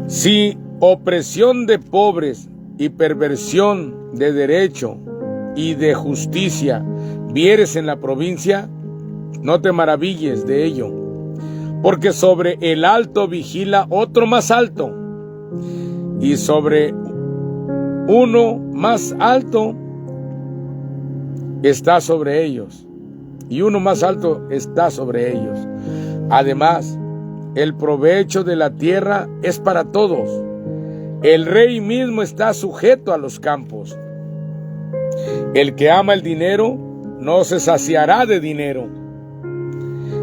Si opresión de pobres y perversión de derecho y de justicia vieres en la provincia, no te maravilles de ello, porque sobre el alto vigila otro más alto, y sobre uno más alto está sobre ellos, y uno más alto está sobre ellos. Además, el provecho de la tierra es para todos. El rey mismo está sujeto a los campos. El que ama el dinero no se saciará de dinero,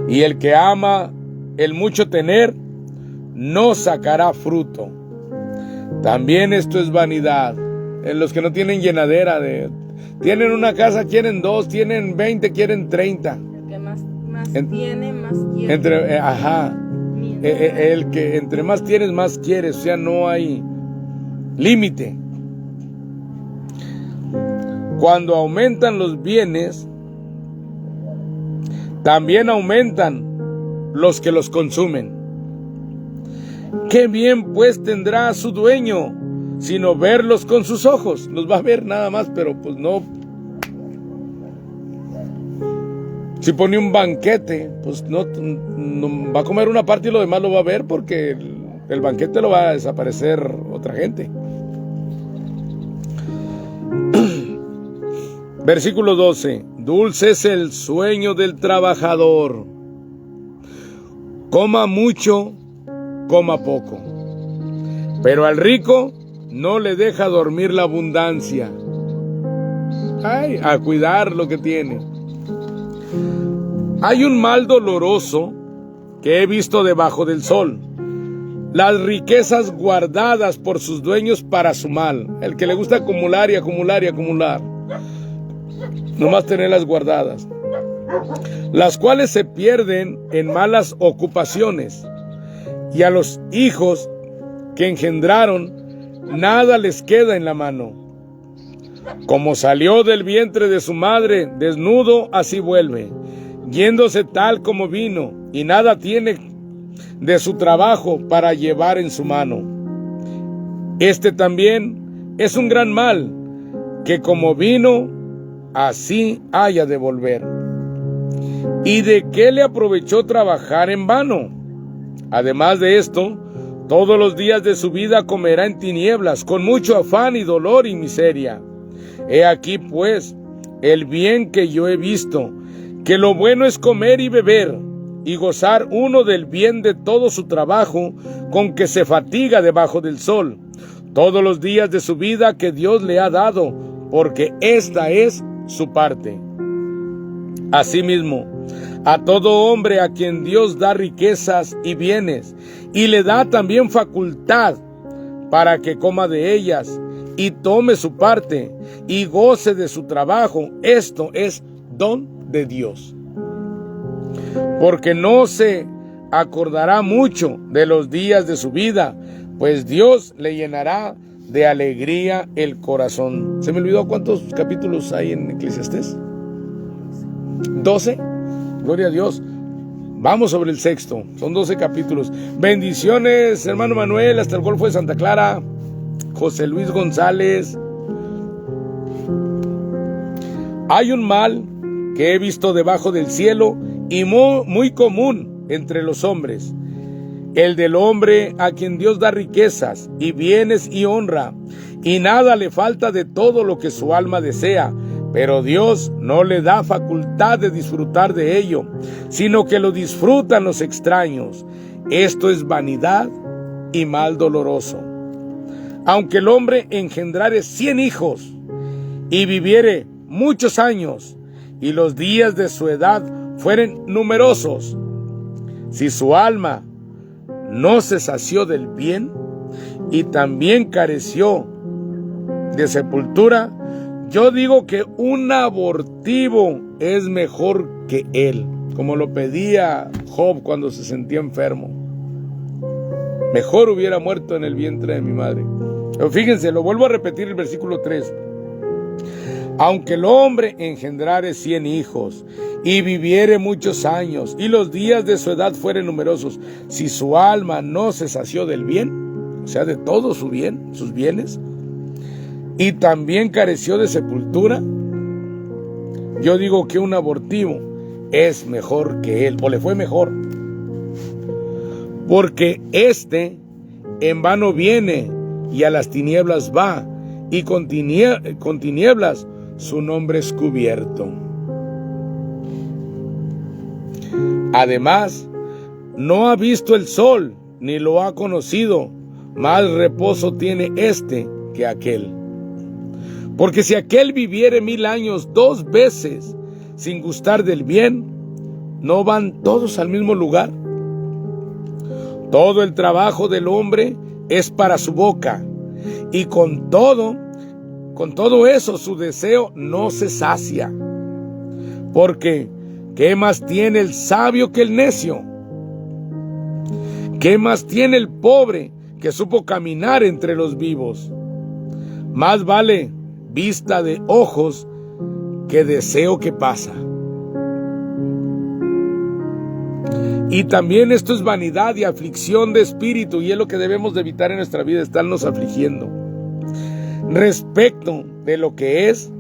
y el que ama el mucho tener no sacará fruto. También esto es vanidad. En los que no tienen llenadera, tienen una casa, quieren dos, tienen 20, quieren 30. El que más tiene, más quiere. El que entre más tienes, más quieres. O sea, no hay límite. Cuando aumentan los bienes, también aumentan los que los consumen. ¿Qué bien pues tendrá su dueño, sino verlos con sus ojos? Los va a ver nada más, pero pues no. Si pone un banquete, pues no va a comer una parte y lo demás lo va a ver, porque el banquete lo va a desaparecer otra gente. Versículo 12. Dulce es el sueño del trabajador. Coma mucho, coma poco. Pero al rico no le deja dormir la abundancia. Ay, a cuidar lo que tiene. Hay un mal doloroso que he visto debajo del sol: las riquezas guardadas por sus dueños para su mal. El que le gusta acumular y acumular y acumular, nomás tenerlas guardadas, las cuales se pierden en malas ocupaciones, y a los hijos que engendraron nada les queda en la mano. Como salió del vientre de su madre desnudo, así vuelve, yéndose tal como vino, y nada tiene de su trabajo para llevar en su mano. Este también es un gran mal, que como vino, así haya de volver. ¿Y de qué le aprovechó trabajar en vano? Además de esto, todos los días de su vida comerá en tinieblas, con mucho afán y dolor y miseria. He aquí pues el bien que yo he visto, que lo bueno es comer y beber, y gozar uno del bien de todo su trabajo, con que se fatiga debajo del sol, todos los días de su vida que Dios le ha dado, porque esta es su parte. Asimismo, a todo hombre a quien Dios da riquezas y bienes, y le da también facultad para que coma de ellas, y tome su parte, y goce de su trabajo, esto es don de Dios. Porque no se acordará mucho de los días de su vida, pues Dios le llenará de alegría el corazón. Se me olvidó cuántos capítulos hay en Eclesiastés. 12. Gloria a Dios. Vamos sobre el sexto. Son 12 capítulos. Bendiciones, hermano Manuel, hasta el Golfo de Santa Clara. José Luis González. Hay un mal que he visto debajo del cielo y muy común entre los hombres: el del hombre a quien Dios da riquezas y bienes y honra, y nada le falta de todo lo que su alma desea, pero Dios no le da facultad de disfrutar de ello, sino que lo disfrutan los extraños. Esto es vanidad y mal doloroso. Aunque el hombre engendrare 100 hijos y viviere muchos años, y los días de su edad fueren numerosos, si su alma no se sació del bien y también careció de sepultura, yo digo que un abortivo es mejor que él, como lo pedía Job cuando se sentía enfermo. Mejor hubiera muerto en el vientre de mi madre. Pero fíjense, lo vuelvo a repetir, el versículo 3. Aunque el hombre engendrare 100 hijos y viviere muchos años, y los días de su edad fueren numerosos, si su alma no se sació del bien, o sea, de todo su bien, sus bienes, y también careció de sepultura, yo digo que un abortivo es mejor que él, o le fue mejor, porque en vano viene y a las tinieblas va, y con tinieblas su nombre es cubierto. Además, no ha visto el sol, ni lo ha conocido, más reposo tiene este que aquel. Porque si aquel viviere 1000 años 2 veces sin gustar del bien, ¿no van todos al mismo lugar? Todo el trabajo del hombre es para su boca, y con todo eso su deseo no se sacia. Porque, ¿qué más tiene el sabio que el necio? ¿Qué más tiene el pobre que supo caminar entre los vivos? Más vale vista de ojos que deseo que pasa. Y también esto es vanidad y aflicción de espíritu, y es lo que debemos de evitar en nuestra vida, estarnos afligiendo. Respecto de lo que es,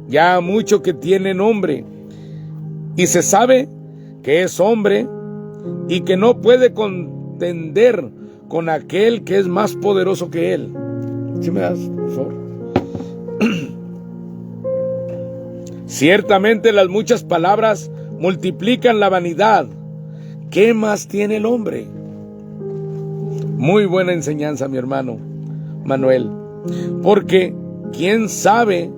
ya mucho que tiene nombre, y se sabe que es hombre y que no puede contender con aquel que es más poderoso que él. ¿Sí me das, por favor? Ciertamente las muchas palabras multiplican la vanidad. ¿Qué más tiene el hombre? Muy buena enseñanza, mi hermano Manuel. Porque ¿quién sabe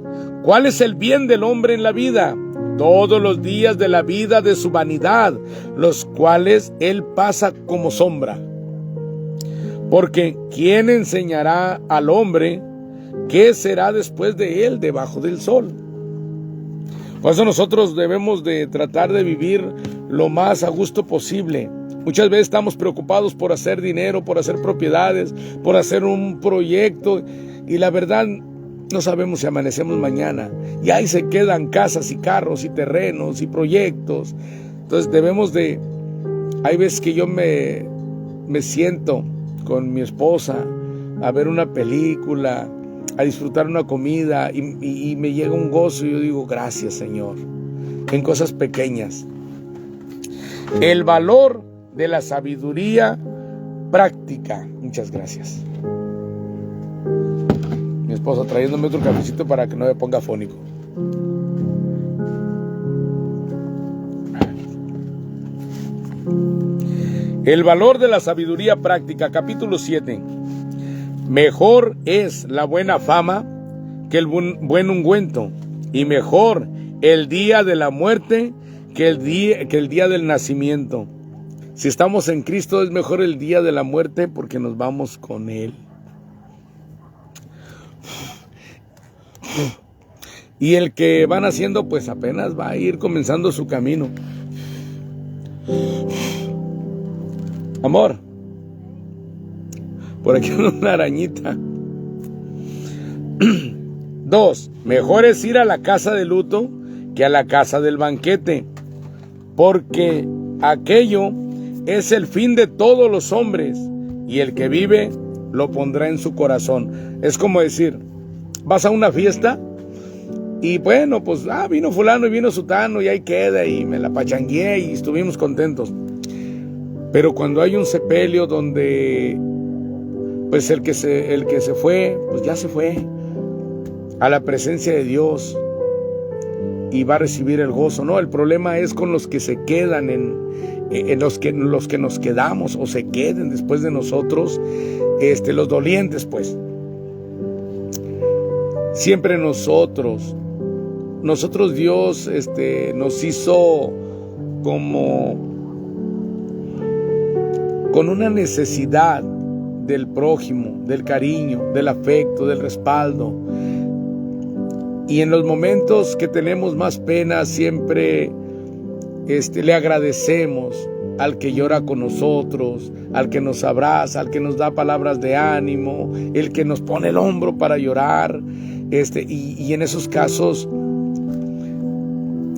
cuál es el bien del hombre en la vida? Todos los días de la vida de su vanidad, los cuales él pasa como sombra. Porque ¿quién enseñará al hombre qué será después de él debajo del sol? Por eso nosotros debemos de tratar de vivir lo más a gusto posible. Muchas veces estamos preocupados por hacer dinero, por hacer propiedades, por hacer un proyecto, y la verdad no sabemos si amanecemos mañana. Y ahí se quedan casas y carros y terrenos y proyectos. Entonces hay veces que yo me siento con mi esposa a ver una película, a disfrutar una comida, y me llega un gozo, y yo digo, gracias, Señor, en cosas pequeñas. El valor de la sabiduría práctica. Muchas gracias. Mi esposa trayéndome otro cafecito para que no me ponga afónico. El valor de la sabiduría práctica, capítulo 7. Mejor es la buena fama que el buen ungüento, y mejor el día de la muerte que el día del nacimiento. Si estamos en Cristo, es mejor el día de la muerte porque nos vamos con Él. Y el que van haciendo, pues apenas va a ir comenzando su camino. Amor, por aquí una arañita. 2. Mejor es ir a la casa de luto que a la casa del banquete, porque aquello es el fin de todos los hombres, y el que vive lo pondrá en su corazón. Es como decir, vas a una fiesta y bueno, pues vino fulano y vino sutano, y ahí queda, y me la pachangué y estuvimos contentos. Pero cuando hay un sepelio donde pues el que se fue, pues ya se fue a la presencia de Dios y va a recibir el gozo, ¿no? El problema es con los que se quedan, en los que nos quedamos o se queden después de nosotros, los dolientes, pues. Siempre nosotros Dios nos hizo como con una necesidad del prójimo, del cariño, del afecto, del respaldo. Y en los momentos que tenemos más pena, siempre le agradecemos al que llora con nosotros, al que nos abraza, al que nos da palabras de ánimo, el que nos pone el hombro para llorar. Y en esos casos,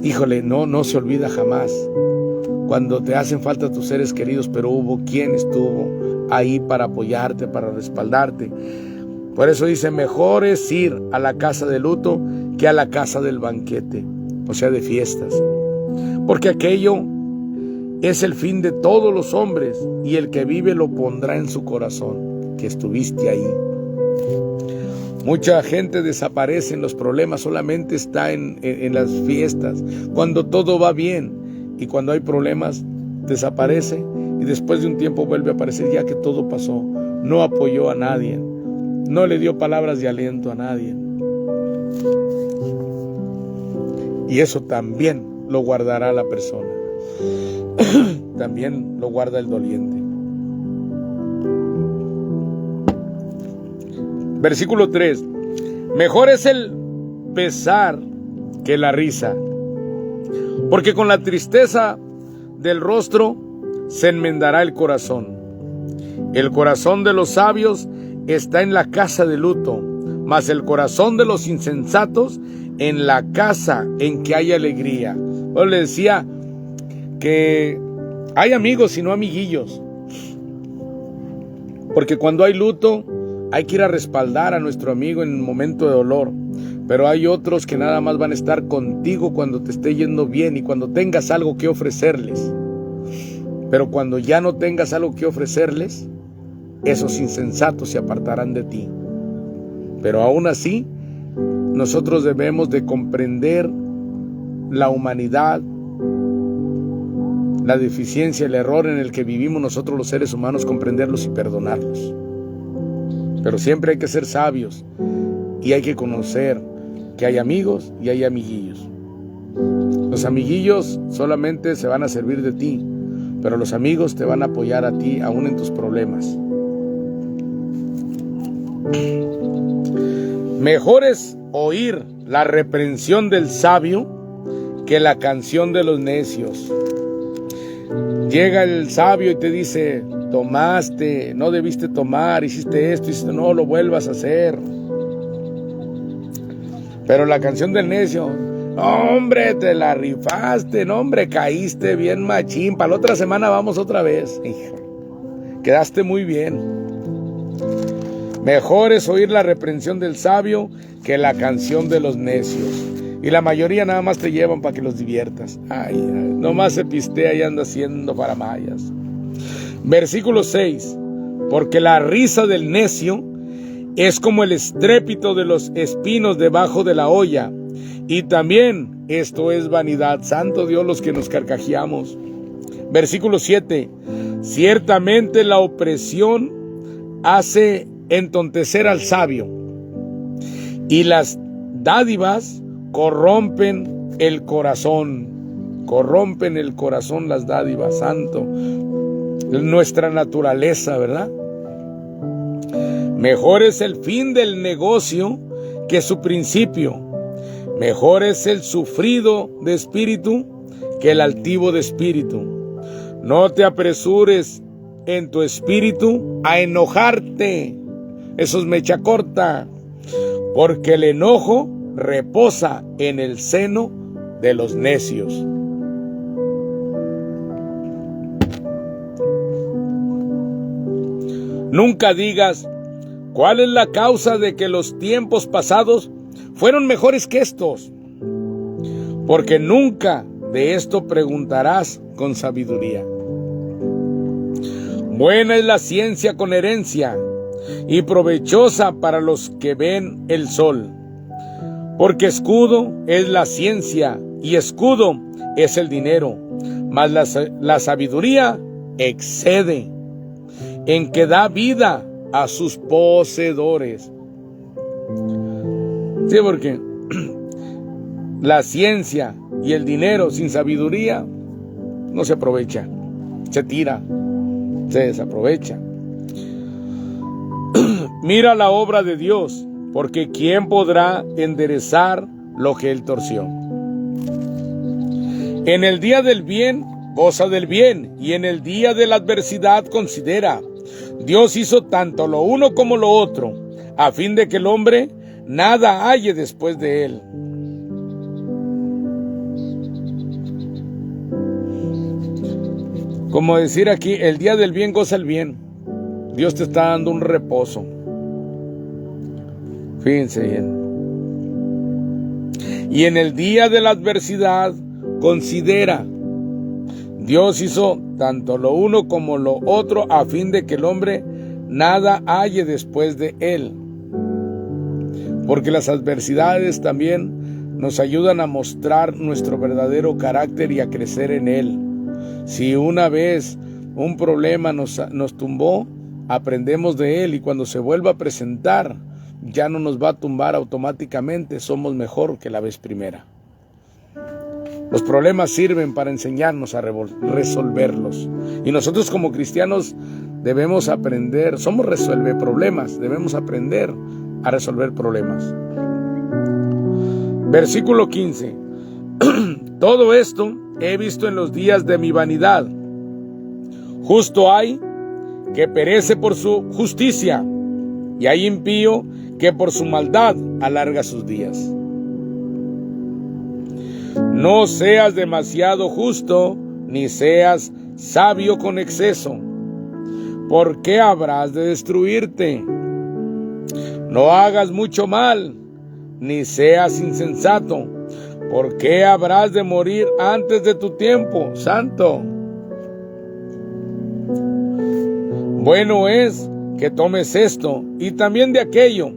híjole, no se olvida jamás cuando te hacen falta tus seres queridos, pero hubo quien estuvo ahí para apoyarte, para respaldarte. Por eso dice, mejor es ir a la casa de luto que a la casa del banquete, o sea, de fiestas. Porque aquello es el fin de todos los hombres, y el que vive lo pondrá en su corazón, que estuviste ahí. Mucha gente desaparece en los problemas, solamente está en las fiestas, cuando todo va bien, y cuando hay problemas desaparece y después de un tiempo vuelve a aparecer ya que todo pasó. No apoyó a nadie, no le dio palabras de aliento a nadie. Y eso también lo guardará la persona. También lo guarda el doliente. Versículo 3. Mejor es el pesar que la risa, porque con la tristeza del rostro se enmendará el corazón. El corazón de los sabios está en la casa de luto, mas el corazón de los insensatos en la casa en que hay alegría. Yo le decía que hay amigos y no amiguillos, porque cuando hay luto hay que ir a respaldar a nuestro amigo en un momento de dolor, pero hay otros que nada más van a estar contigo cuando te esté yendo bien y cuando tengas algo que ofrecerles. Pero cuando ya no tengas algo que ofrecerles, esos insensatos se apartarán de ti. Pero aún así, nosotros debemos de comprender la humanidad, la deficiencia, el error en el que vivimos nosotros los seres humanos, comprenderlos y perdonarlos. Pero siempre hay que ser sabios y hay que conocer que hay amigos y hay amiguillos. Los amiguillos solamente se van a servir de ti, pero los amigos te van a apoyar a ti aún en tus problemas. Mejor es oír la reprensión del sabio que la canción de los necios. Llega el sabio y te dice: tomaste, no debiste tomar, hiciste esto, no lo vuelvas a hacer. Pero la canción del necio: hombre, te la rifaste, no, hombre, caíste bien machín, para la otra semana vamos otra vez. Hijo, quedaste muy bien. Mejor es oír la reprensión del sabio que la canción de los necios. Y la mayoría nada más te llevan para que los diviertas. Ay, nomás se pistea y anda haciendo faramayas. Versículo 6. Porque la risa del necio es como el estrépito de los espinos debajo de la olla. Y también esto es vanidad. Santo Dios, los que nos carcajeamos. Versículo 7. Ciertamente la opresión hace entontecer al sabio, y las dádivas corrompen el corazón. Corrompen el corazón las dádivas, santo. Nuestra naturaleza, ¿verdad? Mejor es el fin del negocio que su principio. Mejor es el sufrido de espíritu que el altivo de espíritu. No te apresures en tu espíritu a enojarte. Eso es mecha corta, porque el enojo reposa en el seno de los necios. Nunca digas: ¿cuál es la causa de que los tiempos pasados fueron mejores que estos? Porque nunca de esto preguntarás con sabiduría. Buena es la ciencia con herencia, y provechosa para los que ven el sol. Porque escudo es la ciencia, y escudo es el dinero, mas la sabiduría excede, en que da vida a sus poseedores. Sí, porque la ciencia y el dinero sin sabiduría no se aprovecha, se tira, se desaprovecha. Mira la obra de Dios, porque ¿quién podrá enderezar lo que él torció? En el día del bien, goza del bien, y en el día de la adversidad considera. Dios hizo tanto lo uno como lo otro, a fin de que el hombre nada halle después de él. Como decir aquí, el día del bien goza el bien. Dios te está dando un reposo. Fíjense bien. Y en el día de la adversidad, considera. Dios hizo tanto lo uno como lo otro a fin de que el hombre nada halle después de él. porque las adversidades también nos ayudan a mostrar nuestro verdadero carácter y a crecer en él. Si una vez un problema nos tumbó, aprendemos de él, y cuando se vuelva a presentar, ya no nos va a tumbar automáticamente, somos mejor que la vez primera. Los problemas sirven para enseñarnos a resolverlos. Y nosotros como cristianos debemos aprender, somos resuelve problemas, debemos aprender a resolver problemas. Versículo 15. Todo esto he visto en los días de mi vanidad. Justo hay que perece por su justicia, y hay impío que por su maldad alarga sus días. No seas demasiado justo, ni seas sabio con exceso. ¿Por qué habrás de destruirte? No hagas mucho mal, ni seas insensato. ¿Por qué habrás de morir antes de tu tiempo, santo? Bueno es que tomes esto y también de aquello.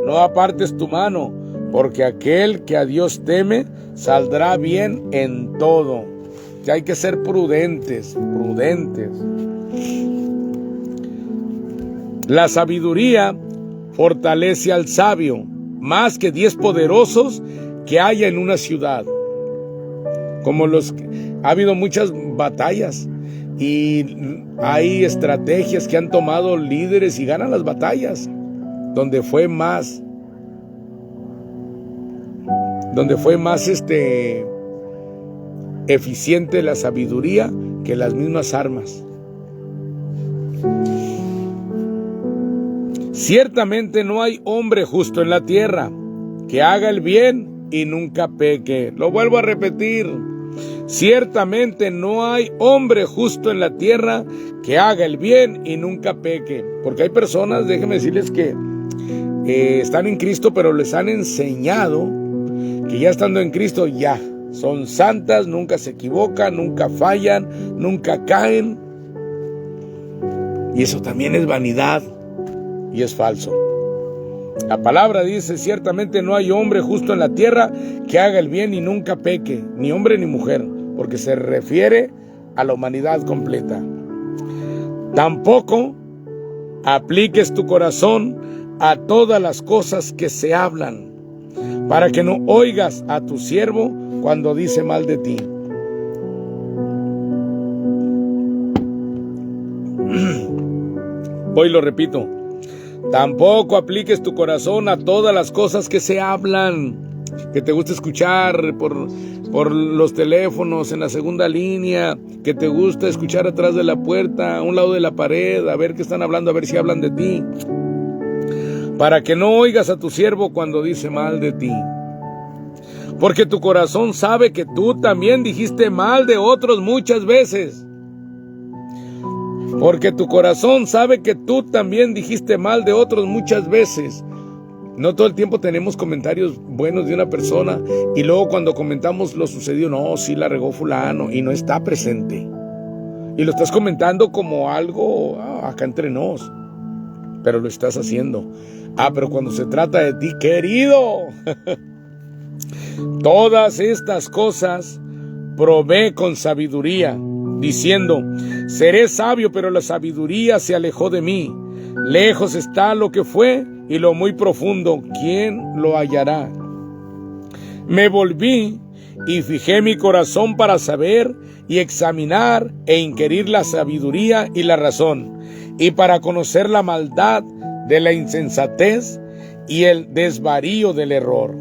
No apartes tu mano, porque aquel que a Dios teme saldrá bien en todo. Que hay que ser prudentes. La sabiduría fortalece al sabio, más que 10 poderosos que haya en una ciudad. Ha habido muchas batallas y hay estrategias que han tomado líderes y ganan las batallas, donde fue más eficiente la sabiduría que las mismas armas. Ciertamente no hay hombre justo en la tierra que haga el bien y nunca peque. Lo vuelvo a repetir. Ciertamente no hay hombre justo en la tierra que haga el bien y nunca peque. Porque hay personas, déjenme decirles, que están en Cristo, pero les han enseñado que ya estando en Cristo ya son santas, nunca se equivocan, nunca fallan, nunca caen. Y eso también es vanidad y es falso. La palabra dice: ciertamente no hay hombre justo en la tierra que haga el bien y nunca peque, ni hombre ni mujer, porque se refiere a la humanidad completa. Tampoco apliques tu corazón a todas las cosas que se hablan, para que no oigas a tu siervo cuando dice mal de ti. Hoy lo repito. Tampoco apliques tu corazón a todas las cosas que se hablan, que te gusta escuchar por los teléfonos en la segunda línea, que te gusta escuchar atrás de la puerta, a un lado de la pared, a ver qué están hablando, a ver si hablan de ti. Para que no oigas a tu siervo cuando dice mal de ti. Porque tu corazón sabe que tú también dijiste mal de otros muchas veces. Porque tu corazón sabe que tú también dijiste mal de otros muchas veces. No todo el tiempo tenemos comentarios buenos de una persona y luego cuando comentamos lo sucedió, no, sí la regó fulano y no está presente. Y lo estás comentando como algo acá entre nos, pero lo estás haciendo. Pero cuando se trata de ti, querido, todas estas cosas probé con sabiduría, diciendo: seré sabio, pero la sabiduría se alejó de mí. Lejos está lo que fue y lo muy profundo, ¿quién lo hallará? Me volví y fijé mi corazón para saber y examinar e inquirir la sabiduría y la razón, y para conocer la maldad de la insensatez y el desvarío del error.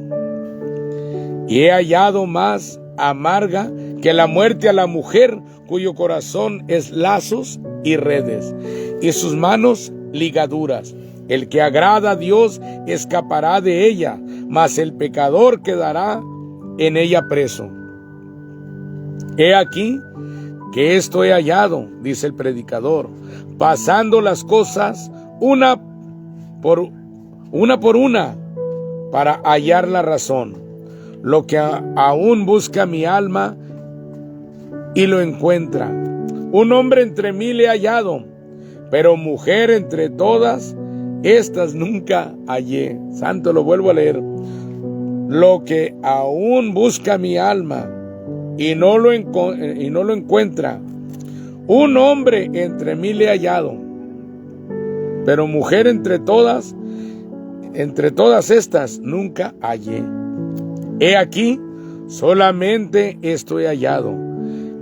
Y he hallado más amarga que la muerte a la mujer cuyo corazón es lazos y redes, y sus manos ligaduras. El que agrada a Dios escapará de ella, mas el pecador quedará en ella preso. He aquí que esto he hallado, dice el predicador, pasando las cosas una por una, para hallar la razón. Lo que aún busca mi alma y lo encuentra. Un hombre entre 1000 he hallado, pero mujer entre todas estas nunca hallé. Santo, lo vuelvo a leer. Lo que aún busca mi alma y no lo encuentra, un hombre entre mí le he hallado, pero mujer entre todas estas nunca hallé. He aquí, solamente esto he hallado,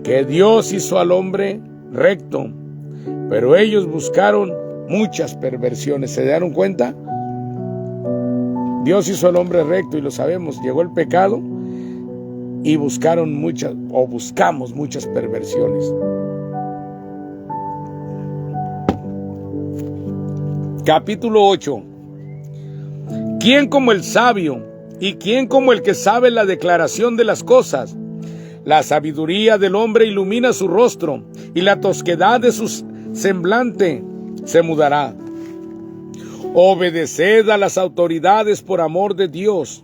que Dios hizo al hombre recto, pero ellos buscaron muchas perversiones. ¿Se dieron cuenta? Dios hizo al hombre recto y lo sabemos. Llegó el pecado y buscamos muchas perversiones. Capítulo 8. ¿Quién como el sabio y quién como el que sabe la declaración de las cosas? La sabiduría del hombre ilumina su rostro y la tosquedad de su semblante se mudará. Obedeced a las autoridades por amor de Dios.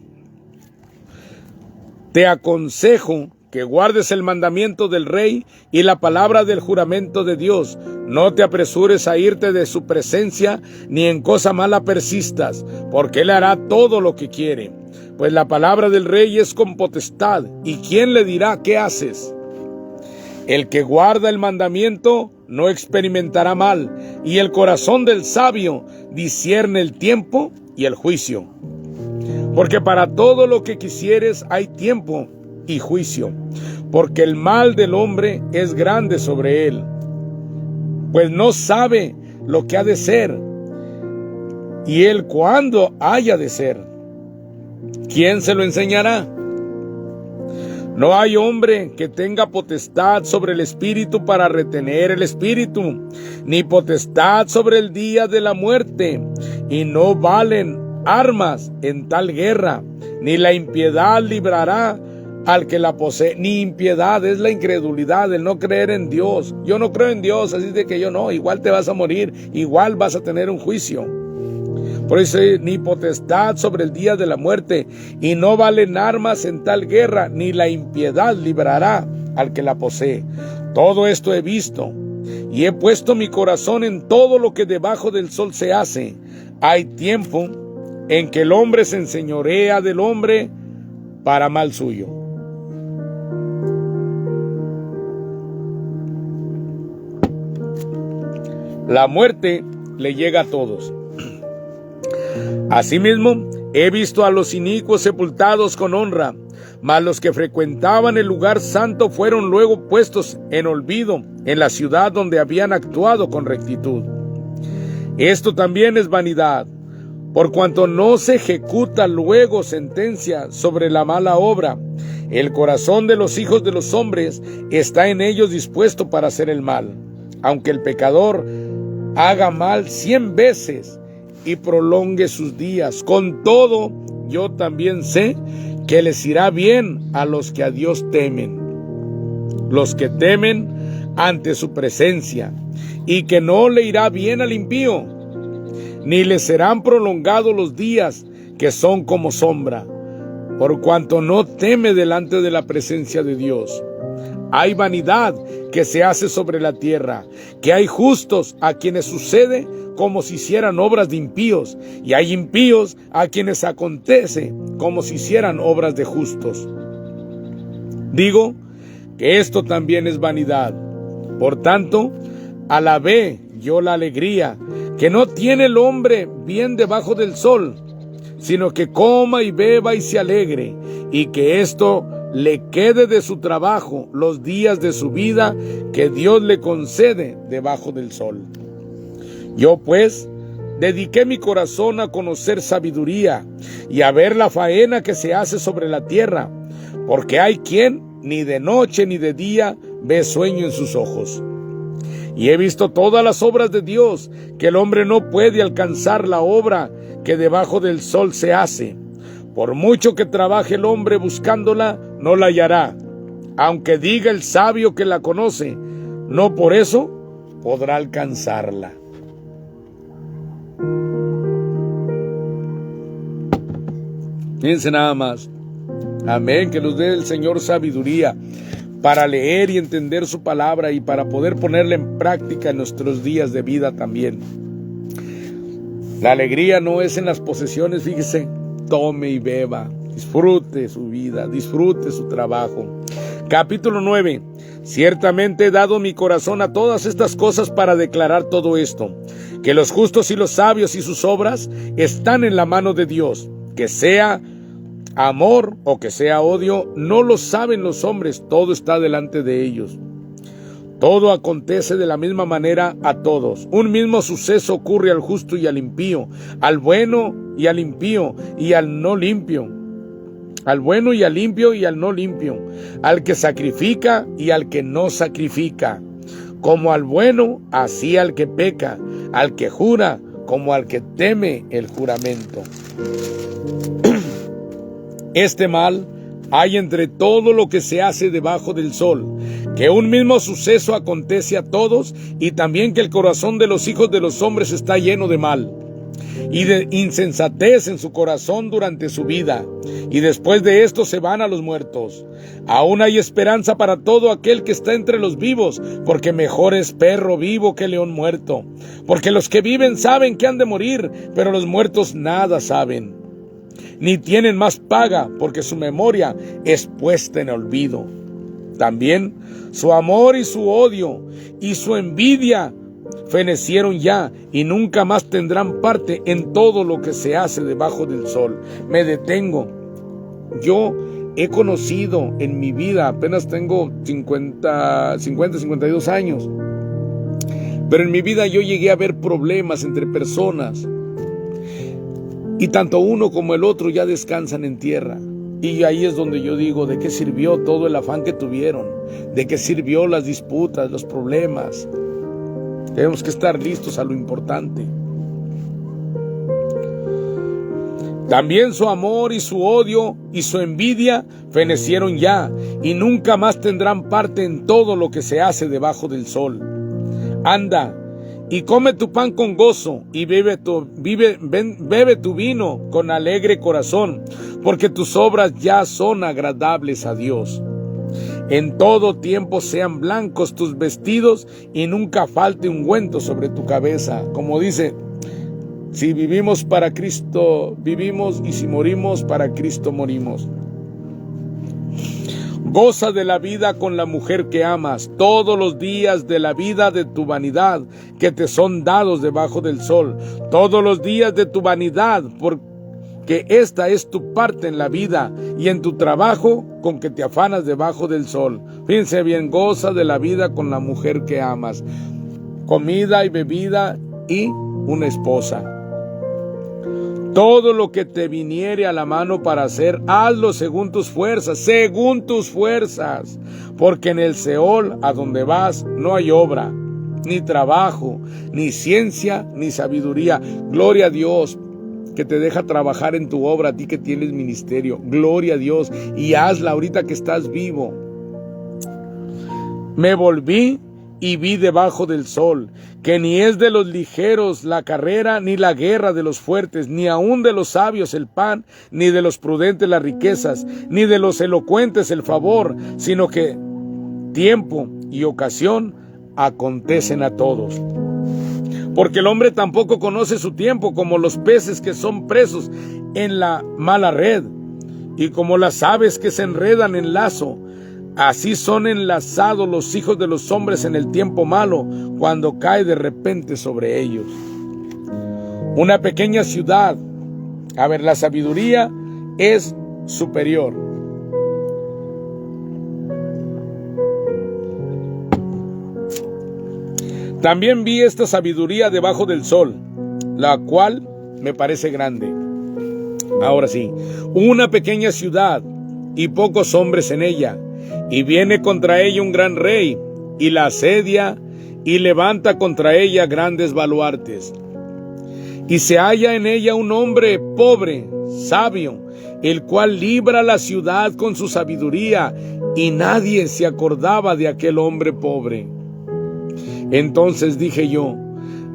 Te aconsejo que guardes el mandamiento del rey y la palabra del juramento de Dios. No te apresures a irte de su presencia, ni en cosa mala persistas, porque él hará todo lo que quiere. Pues la palabra del rey es con potestad, ¿y quién le dirá qué haces? El que guarda el mandamiento no experimentará mal, y el corazón del sabio discierne el tiempo y el juicio. Porque para todo lo que quisieres hay tiempo y juicio, porque el mal del hombre es grande sobre él, pues no sabe lo que ha de ser, y él cuándo haya de ser. ¿Quién se lo enseñará? No hay hombre que tenga potestad sobre el espíritu para retener el espíritu, ni potestad sobre el día de la muerte, y no valen armas en tal guerra, ni la impiedad librará al que la posee. Ni impiedad, es la incredulidad, el no creer en Dios. Yo no creo en Dios, así de que yo no, igual te vas a morir, igual vas a tener un juicio. Por eso, ni potestad sobre el día de la muerte, y no valen armas en tal guerra, ni la impiedad librará al que la posee. Todo esto he visto, y he puesto mi corazón en todo lo que debajo del sol se hace. Hay tiempo en que el hombre se enseñorea del hombre para mal suyo. La muerte le llega a todos. Asimismo, he visto a los inicuos sepultados con honra, mas los que frecuentaban el lugar santo fueron luego puestos en olvido en la ciudad donde habían actuado con rectitud. Esto también es vanidad, por cuanto no se ejecuta luego sentencia sobre la mala obra. El corazón de los hijos de los hombres está en ellos dispuesto para hacer el mal, aunque el pecador haga mal 100 veces y prolongue sus días. Con todo, yo también sé que les irá bien a los que a Dios temen, los que temen ante su presencia, y que no le irá bien al impío, ni le serán prolongados los días que son como sombra, por cuanto no teme delante de la presencia de Dios. Hay vanidad que se hace sobre la tierra, que hay justos a quienes sucede como si hicieran obras de impíos, y hay impíos a quienes acontece como si hicieran obras de justos. Digo que esto también es vanidad. Por tanto, alabé yo la alegría que no tiene el hombre bien debajo del sol, sino que coma y beba y se alegre, y que esto le quede de su trabajo los días de su vida que Dios le concede debajo del sol. Yo pues dediqué mi corazón a conocer sabiduría y a ver la faena que se hace sobre la tierra, porque hay quien ni de noche ni de día ve sueño en sus ojos. Y he visto todas las obras de Dios, que el hombre no puede alcanzar la obra que debajo del sol se hace. Por mucho que trabaje el hombre buscándola, no la hallará. Aunque diga el sabio que la conoce, no por eso podrá alcanzarla. Fíjense nada más. Amén, que nos dé el Señor sabiduría para leer y entender su palabra y para poder ponerla en práctica en nuestros días de vida también. La alegría no es en las posesiones, fíjese, tome y beba, disfrute su vida, disfrute su trabajo. Capítulo 9. Ciertamente he dado mi corazón a todas estas cosas para declarar todo esto, que los justos y los sabios y sus obras están en la mano de Dios, que sea amor o que sea odio, no lo saben los hombres, todo está delante de ellos. Todo acontece de la misma manera a todos. Un mismo suceso ocurre al justo y al impío, al bueno y al impío y al no limpio, al bueno y al limpio y al no limpio, al que sacrifica y al que no sacrifica, como al bueno, así al que peca, al que jura, como al que teme el juramento. Este mal hay entre todo lo que se hace debajo del sol, que un mismo suceso acontece a todos, y también que el corazón de los hijos de los hombres está lleno de mal, y de insensatez en su corazón durante su vida, y después de esto se van a los muertos. Aún hay esperanza para todo aquel que está entre los vivos, porque mejor es perro vivo que león muerto. Porque los que viven saben que han de morir, pero los muertos nada saben, ni tienen más paga, porque su memoria es puesta en olvido. También su amor y su odio y su envidia fenecieron ya, y nunca más tendrán parte en todo lo que se hace debajo del sol. Me detengo. Yo he conocido en mi vida, apenas tengo 52 años, pero en mi vida yo llegué a ver problemas entre personas, y tanto uno como el otro ya descansan en tierra. Y ahí es donde yo digo, ¿de qué sirvió todo el afán que tuvieron? ¿De qué sirvió las disputas, los problemas? Tenemos que estar listos a lo importante. También su amor y su odio y su envidia fenecieron ya, y nunca más tendrán parte en todo lo que se hace debajo del sol. Anda y come tu pan con gozo, y bebe tu vino con alegre corazón, porque tus obras ya son agradables a Dios. En todo tiempo sean blancos tus vestidos, y nunca falte ungüento sobre tu cabeza. Como dice, si vivimos para Cristo vivimos, y si morimos para Cristo morimos. Goza de la vida con la mujer que amas, todos los días de la vida de tu vanidad, que te son dados debajo del sol, todos los días de tu vanidad, porque esta es tu parte en la vida, y en tu trabajo con que te afanas debajo del sol. Fíjense bien, goza de la vida con la mujer que amas, comida y bebida y una esposa. Todo lo que te viniere a la mano para hacer, hazlo según tus fuerzas, porque en el Seol, a donde vas, no hay obra, ni trabajo, ni ciencia, ni sabiduría. Gloria a Dios que te deja trabajar en tu obra, a ti que tienes ministerio. Gloria a Dios, y hazla ahorita que estás vivo. Me volví y vi debajo del sol, que ni es de los ligeros la carrera, ni la guerra de los fuertes, ni aun de los sabios el pan, ni de los prudentes las riquezas, ni de los elocuentes el favor, sino que tiempo y ocasión acontecen a todos. Porque el hombre tampoco conoce su tiempo, como los peces que son presos en la mala red, y como las aves que se enredan en lazo. Así son enlazados los hijos de los hombres en el tiempo malo, cuando cae de repente sobre ellos. Una pequeña ciudad. A ver, la sabiduría es superior. También vi esta sabiduría debajo del sol, la cual me parece grande. Ahora sí, una pequeña ciudad y pocos hombres en ella. Y viene contra ella un gran rey, y la asedia, y levanta contra ella grandes baluartes. Y se halla en ella un hombre pobre, sabio, el cual libra la ciudad con su sabiduría, y nadie se acordaba de aquel hombre pobre. Entonces dije yo,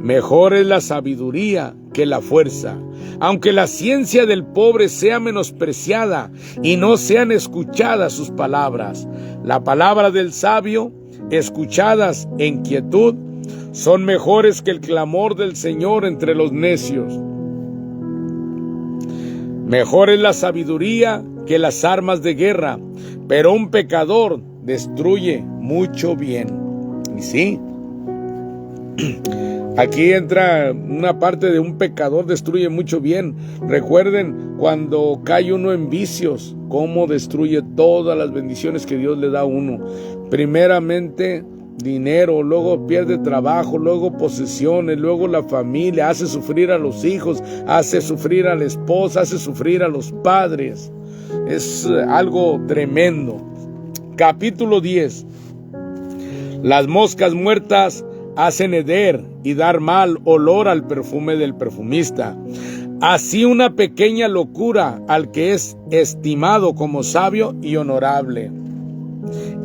mejor es la sabiduría que la fuerza, aunque la ciencia del pobre sea menospreciada y no sean escuchadas sus palabras. La palabra del sabio, escuchadas en quietud, son mejores que el clamor del Señor entre los necios. Mejor es la sabiduría que las armas de guerra, pero un pecador destruye mucho bien. Y sí, aquí entra una parte de un pecador destruye mucho bien. Recuerden cuando cae uno en vicios, cómo destruye todas las bendiciones que Dios le da a uno. Primeramente dinero, luego pierde trabajo, luego posesiones, luego la familia, hace sufrir a los hijos, hace sufrir a la esposa, hace sufrir a los padres. Es algo tremendo. Capítulo 10. Las moscas muertas hacen heder y dar mal olor al perfume del perfumista. Así una pequeña locura al que es estimado como sabio y honorable.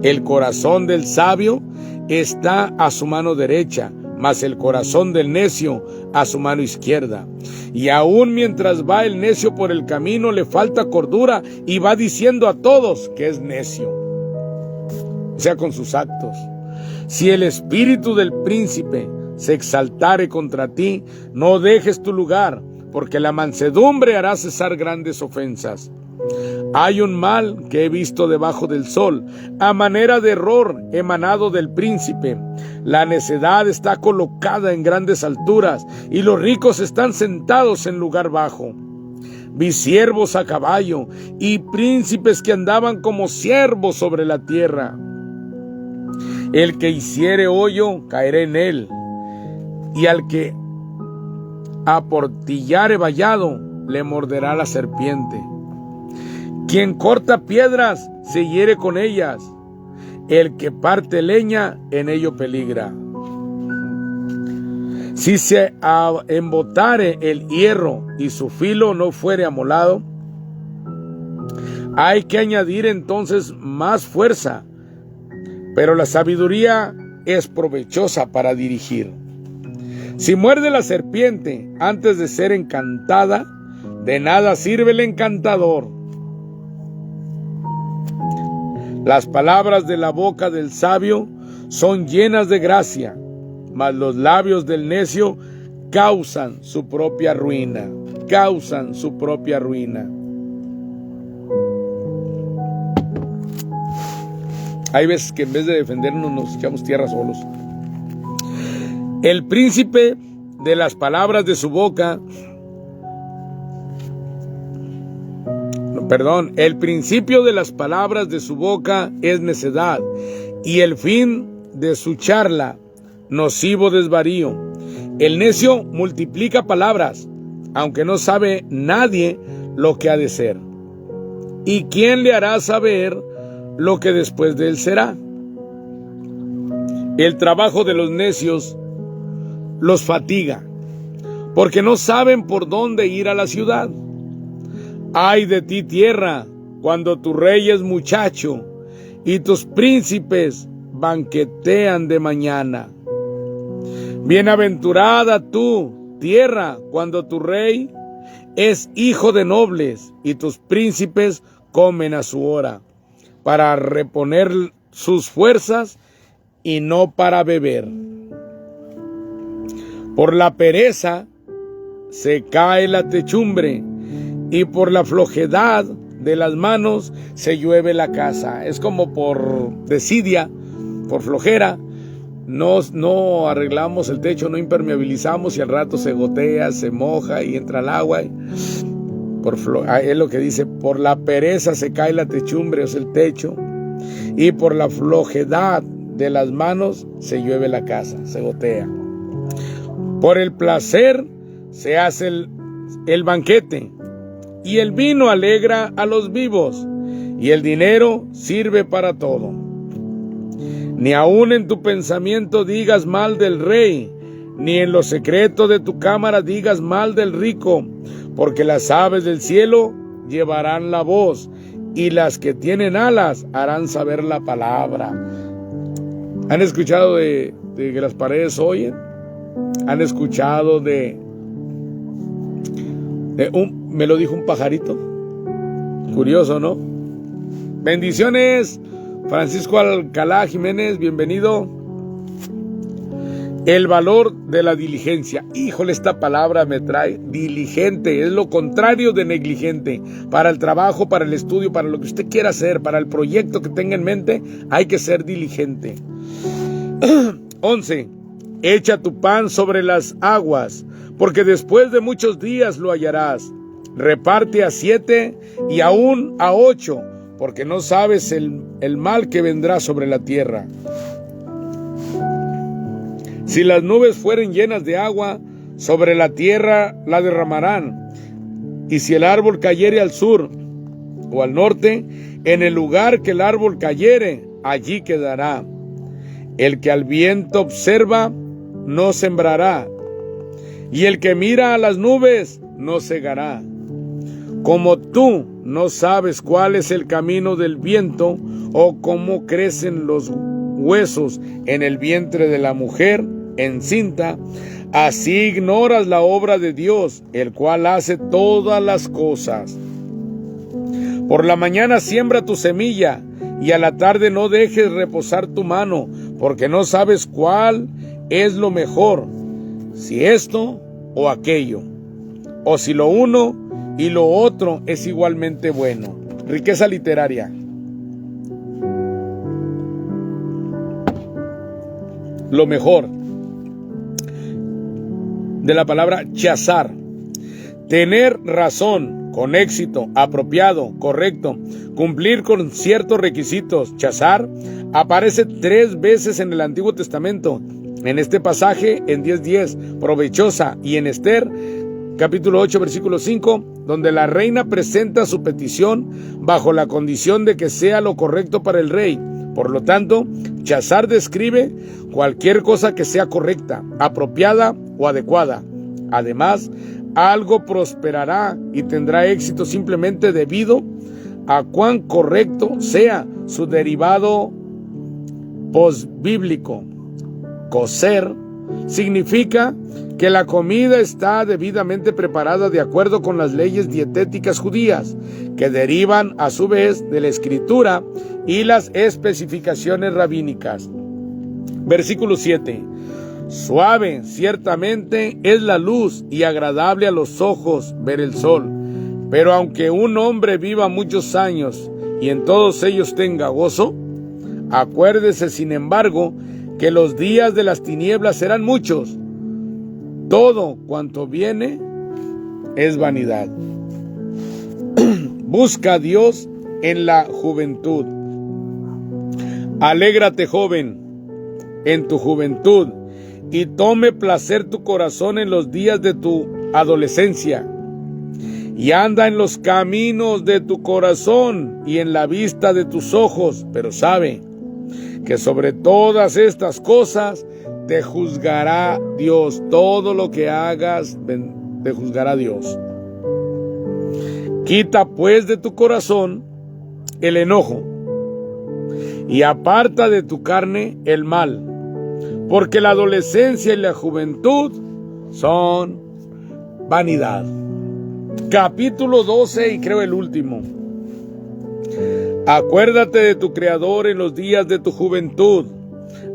El corazón del sabio está a su mano derecha, mas el corazón del necio a su mano izquierda. Y aún mientras va el necio por el camino, le falta cordura y va diciendo a todos que es necio. O sea, con sus actos. Si el espíritu del príncipe se exaltare contra ti, no dejes tu lugar, porque la mansedumbre hará cesar grandes ofensas. Hay un mal que he visto debajo del sol, a manera de error emanado del príncipe. La necedad está colocada en grandes alturas, y los ricos están sentados en lugar bajo. Vi siervos a caballo, y príncipes que andaban como siervos sobre la tierra. El que hiciere hoyo, caerá en él, y al que aportillare vallado, le morderá la serpiente. Quien corta piedras, se hiere con ellas. El que parte leña, en ello peligra. Si se embotare el hierro y su filo no fuere amolado, hay que añadir entonces más fuerza, pero la sabiduría es provechosa para dirigir. Si muerde la serpiente antes de ser encantada, de nada sirve el encantador. Las palabras de la boca del sabio son llenas de gracia, mas los labios del necio causan su propia ruina. Causan su propia ruina. Hay veces que en vez de defendernos nos echamos tierra solos. El príncipe de las palabras de su boca, el principio de las palabras de su boca es necedad, y el fin de su charla, nocivo desvarío. El necio multiplica palabras, aunque no sabe nadie lo que ha de ser. ¿Y quién le hará saber lo que después de él será? El trabajo de los necios los fatiga, porque no saben por dónde ir a la ciudad. Ay de ti, tierra, cuando tu rey es muchacho y tus príncipes banquetean de mañana. Bienaventurada tú, tierra, cuando tu rey es hijo de nobles y tus príncipes comen a su hora, para reponer sus fuerzas y no para beber. Por la pereza se cae la techumbre, y por la flojedad de las manos se llueve la casa. Es como por desidia, por flojera, no arreglamos el techo, no impermeabilizamos y al rato se gotea, se moja y entra el agua. Es lo que dice, por la pereza se cae la techumbre, es el techo, y por la flojedad de las manos se llueve la casa, se gotea. Por el placer se hace el banquete, y el vino alegra a los vivos, y el dinero sirve para todo. Ni aun en tu pensamiento digas mal del rey, ni en lo secreto de tu cámara digas mal del rico, porque las aves del cielo llevarán la voz, y las que tienen alas harán saber la palabra. ¿Han escuchado de que las paredes oyen? ¿Han escuchado me lo dijo un pajarito? Curioso, ¿no? Bendiciones, Francisco Alcalá Jiménez, bienvenido. El valor de la diligencia. Híjole, esta palabra me trae diligente. Es lo contrario de negligente. Para el trabajo, para el estudio, para lo que usted quiera hacer, para el proyecto que tenga en mente, hay que ser diligente. 11. Echa tu pan sobre las aguas, porque después de muchos días lo hallarás. Reparte a 7 y aún a 8, porque no sabes el mal que vendrá sobre la tierra. Si las nubes fueren llenas de agua, sobre la tierra la derramarán. Y si el árbol cayere al sur o al norte, en el lugar que el árbol cayere, allí quedará. El que al viento observa, no sembrará, y el que mira a las nubes, no segará. Como tú no sabes cuál es el camino del viento, o cómo crecen los huesos en el vientre de la mujer encinta, así ignoras la obra de Dios, el cual hace todas las cosas. Por la mañana siembra tu semilla, y a la tarde no dejes reposar tu mano, porque no sabes cuál es lo mejor, si esto o aquello, o si lo uno y lo otro es igualmente bueno. Riqueza literaria. Lo mejor de la palabra chazar. Tener razón, con éxito, apropiado, correcto, cumplir con ciertos requisitos. Chazar aparece 3 veces en el Antiguo Testamento. En este pasaje, en 10:10, provechosa, y en Esther, capítulo 8, versículo 5, donde la reina presenta su petición bajo la condición de que sea lo correcto para el rey. Por lo tanto, chazar describe cualquier cosa que sea correcta, apropiada o adecuada. Además, algo prosperará y tendrá éxito simplemente debido a cuán correcto sea su derivado posbíblico. Cocer significa que la comida está debidamente preparada de acuerdo con las leyes dietéticas judías, que derivan a su vez de la escritura y las especificaciones rabínicas. Versículo 7. Suave, ciertamente, es la luz y agradable a los ojos ver el sol. Pero aunque un hombre viva muchos años y en todos ellos tenga gozo, acuérdese, sin embargo, que los días de las tinieblas serán muchos. Todo cuanto viene es vanidad. Busca a Dios en la juventud. Alégrate, joven, en tu juventud, y tome placer tu corazón en los días de tu adolescencia. Y anda en los caminos de tu corazón y en la vista de tus ojos, pero sabe que sobre todas estas cosas te juzgará Dios. Todo lo que hagas te juzgará Dios. Quita pues de tu corazón el enojo y aparta de tu carne el mal, porque la adolescencia y la juventud son vanidad. Capítulo 12, y creo el último. Acuérdate de tu Creador en los días de tu juventud,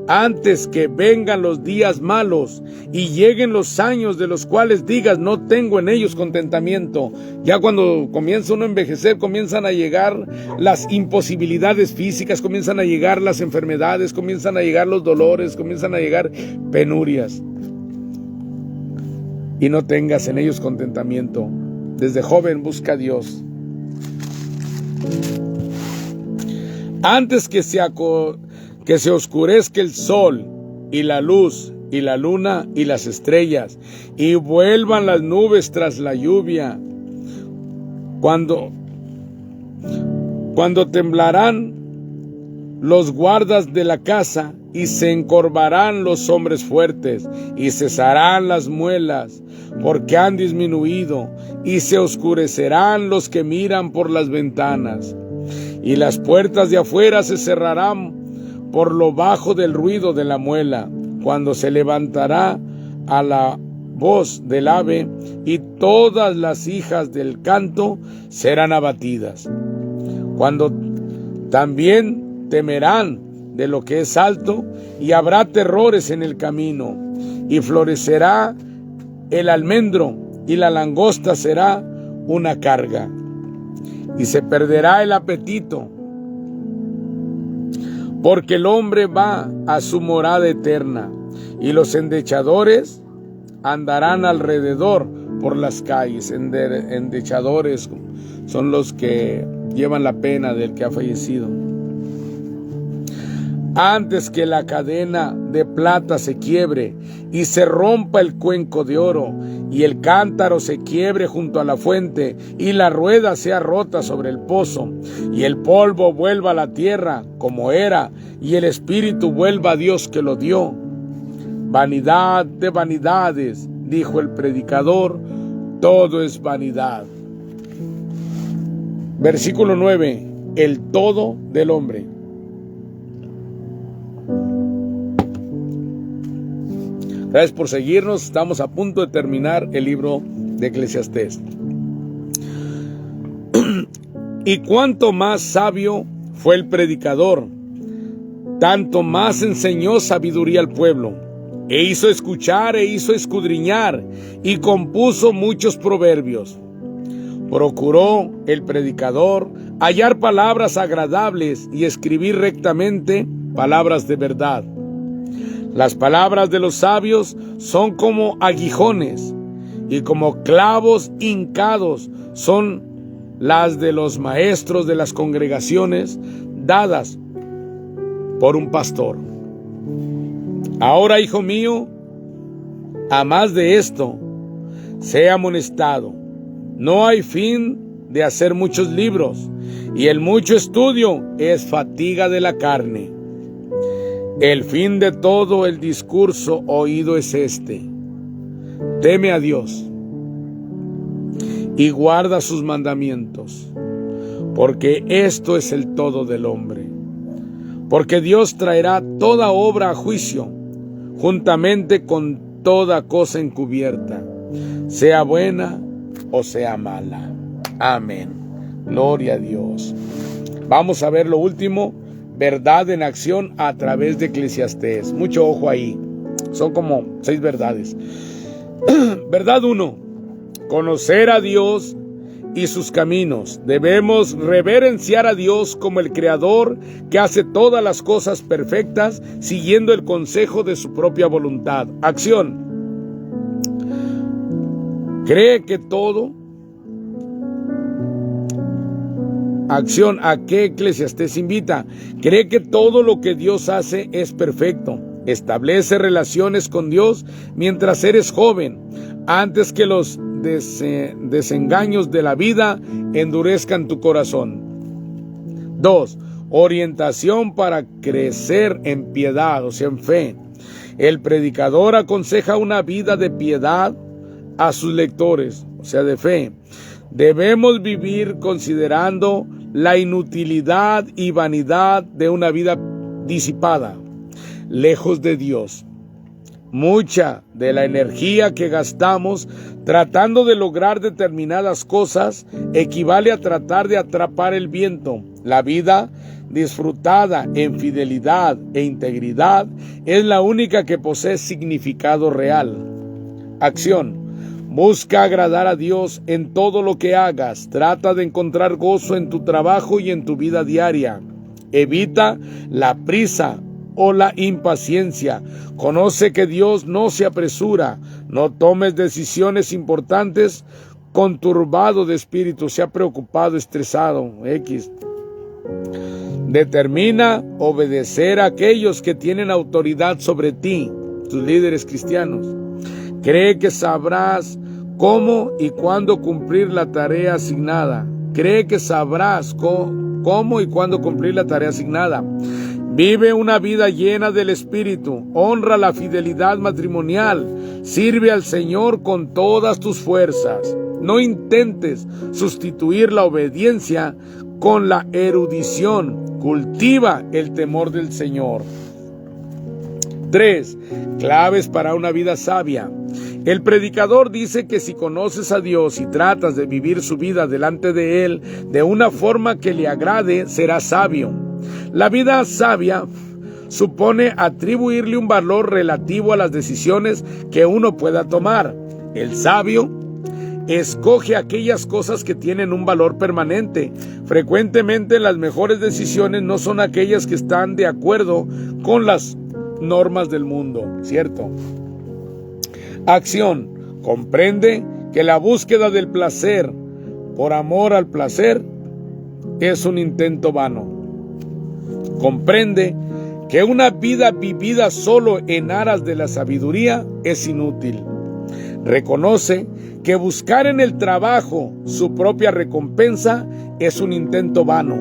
antes que vengan los días malos y lleguen los años de los cuales digas, no tengo en ellos contentamiento. Ya cuando comienza uno a envejecer, comienzan a llegar las imposibilidades físicas, comienzan a llegar las enfermedades, comienzan a llegar los dolores, comienzan a llegar penurias. Y no tengas en ellos contentamiento. Desde joven busca a Dios. Antes que se oscurezca el sol y la luz y la luna y las estrellas, y vuelvan las nubes tras la lluvia, cuando temblarán los guardas de la casa, y se encorvarán los hombres fuertes, y cesarán las muelas, porque han disminuido, y se oscurecerán los que miran por las ventanas, y las puertas de afuera se cerrarán por lo bajo del ruido de la muela, cuando se levantará a la voz del ave, y todas las hijas del canto serán abatidas. Cuando también temerán de lo que es alto, y habrá terrores en el camino, y florecerá el almendro, y la langosta será una carga, y se perderá el apetito, porque el hombre va a su morada eterna, y los endechadores andarán alrededor por las calles. Endechadores son los que llevan la pena del que ha fallecido. Antes que la cadena de plata se quiebre y se rompa el cuenco de oro, y el cántaro se quiebre junto a la fuente, y la rueda sea rota sobre el pozo, y el polvo vuelva a la tierra como era, y el espíritu vuelva a Dios que lo dio. Vanidad de vanidades, dijo el predicador, todo es vanidad. Versículo 9, el todo del hombre. Gracias por seguirnos, estamos a punto de terminar el libro de Eclesiastés. Y cuanto más sabio fue el predicador, tanto más enseñó sabiduría al pueblo, e hizo escuchar e hizo escudriñar, y compuso muchos proverbios. Procuró el predicador hallar palabras agradables y escribir rectamente palabras de verdad. Las palabras de los sabios son como aguijones, y como clavos hincados son las de los maestros de las congregaciones, dadas por un pastor. Ahora, hijo mío, a más de esto, sea amonestado. No hay fin de hacer muchos libros, y el mucho estudio es fatiga de la carne. El fin de todo el discurso oído es este: teme a Dios y guarda sus mandamientos, porque esto es el todo del hombre. Porque Dios traerá toda obra a juicio, juntamente con toda cosa encubierta, sea buena o sea mala. Amén. Gloria a Dios. Vamos a ver lo último: verdad en acción a través de Eclesiastés. Mucho ojo ahí. Son como 6 verdades. Verdad 1. Conocer a Dios y sus caminos. Debemos reverenciar a Dios como el Creador que hace todas las cosas perfectas, siguiendo el consejo de su propia voluntad. Acción. Cree que todo. Acción. ¿A qué Eclesiastés invita? Cree que todo lo que Dios hace es perfecto. Establece relaciones con Dios mientras eres joven, antes que los desengaños de la vida endurezcan tu corazón. 2. Orientación para crecer en piedad, o sea, en fe. El predicador aconseja una vida de piedad a sus lectores, o sea, de fe. Debemos vivir considerando la inutilidad y vanidad de una vida disipada, lejos de Dios. Mucha de la energía que gastamos tratando de lograr determinadas cosas equivale a tratar de atrapar el viento. La vida disfrutada en fidelidad e integridad es la única que posee significado real. Acción. Busca agradar a Dios en todo lo que hagas. Trata de encontrar gozo en tu trabajo y en tu vida diaria. Evita la prisa o la impaciencia. Conoce que Dios no se apresura. No tomes decisiones importantes conturbado de espíritu, sea preocupado, estresado. Determina obedecer a aquellos que tienen autoridad sobre ti, tus líderes cristianos. Cree que sabrás cómo y cuándo cumplir la tarea asignada. Cree que sabrás cómo y cuándo cumplir la tarea asignada. Vive una vida llena del Espíritu. Honra la fidelidad matrimonial. Sirve al Señor con todas tus fuerzas. No intentes sustituir la obediencia con la erudición. Cultiva el temor del Señor. 3. Claves para una vida sabia. El predicador dice que si conoces a Dios y tratas de vivir su vida delante de Él de una forma que le agrade, serás sabio. La vida sabia supone atribuirle un valor relativo a las decisiones que uno pueda tomar. El sabio escoge aquellas cosas que tienen un valor permanente. Frecuentemente las mejores decisiones no son aquellas que están de acuerdo con las normas del mundo, ¿cierto? Acción. Comprende que la búsqueda del placer por amor al placer es un intento vano. Comprende que una vida vivida solo en aras de la sabiduría es inútil. Reconoce que buscar en el trabajo su propia recompensa es un intento vano.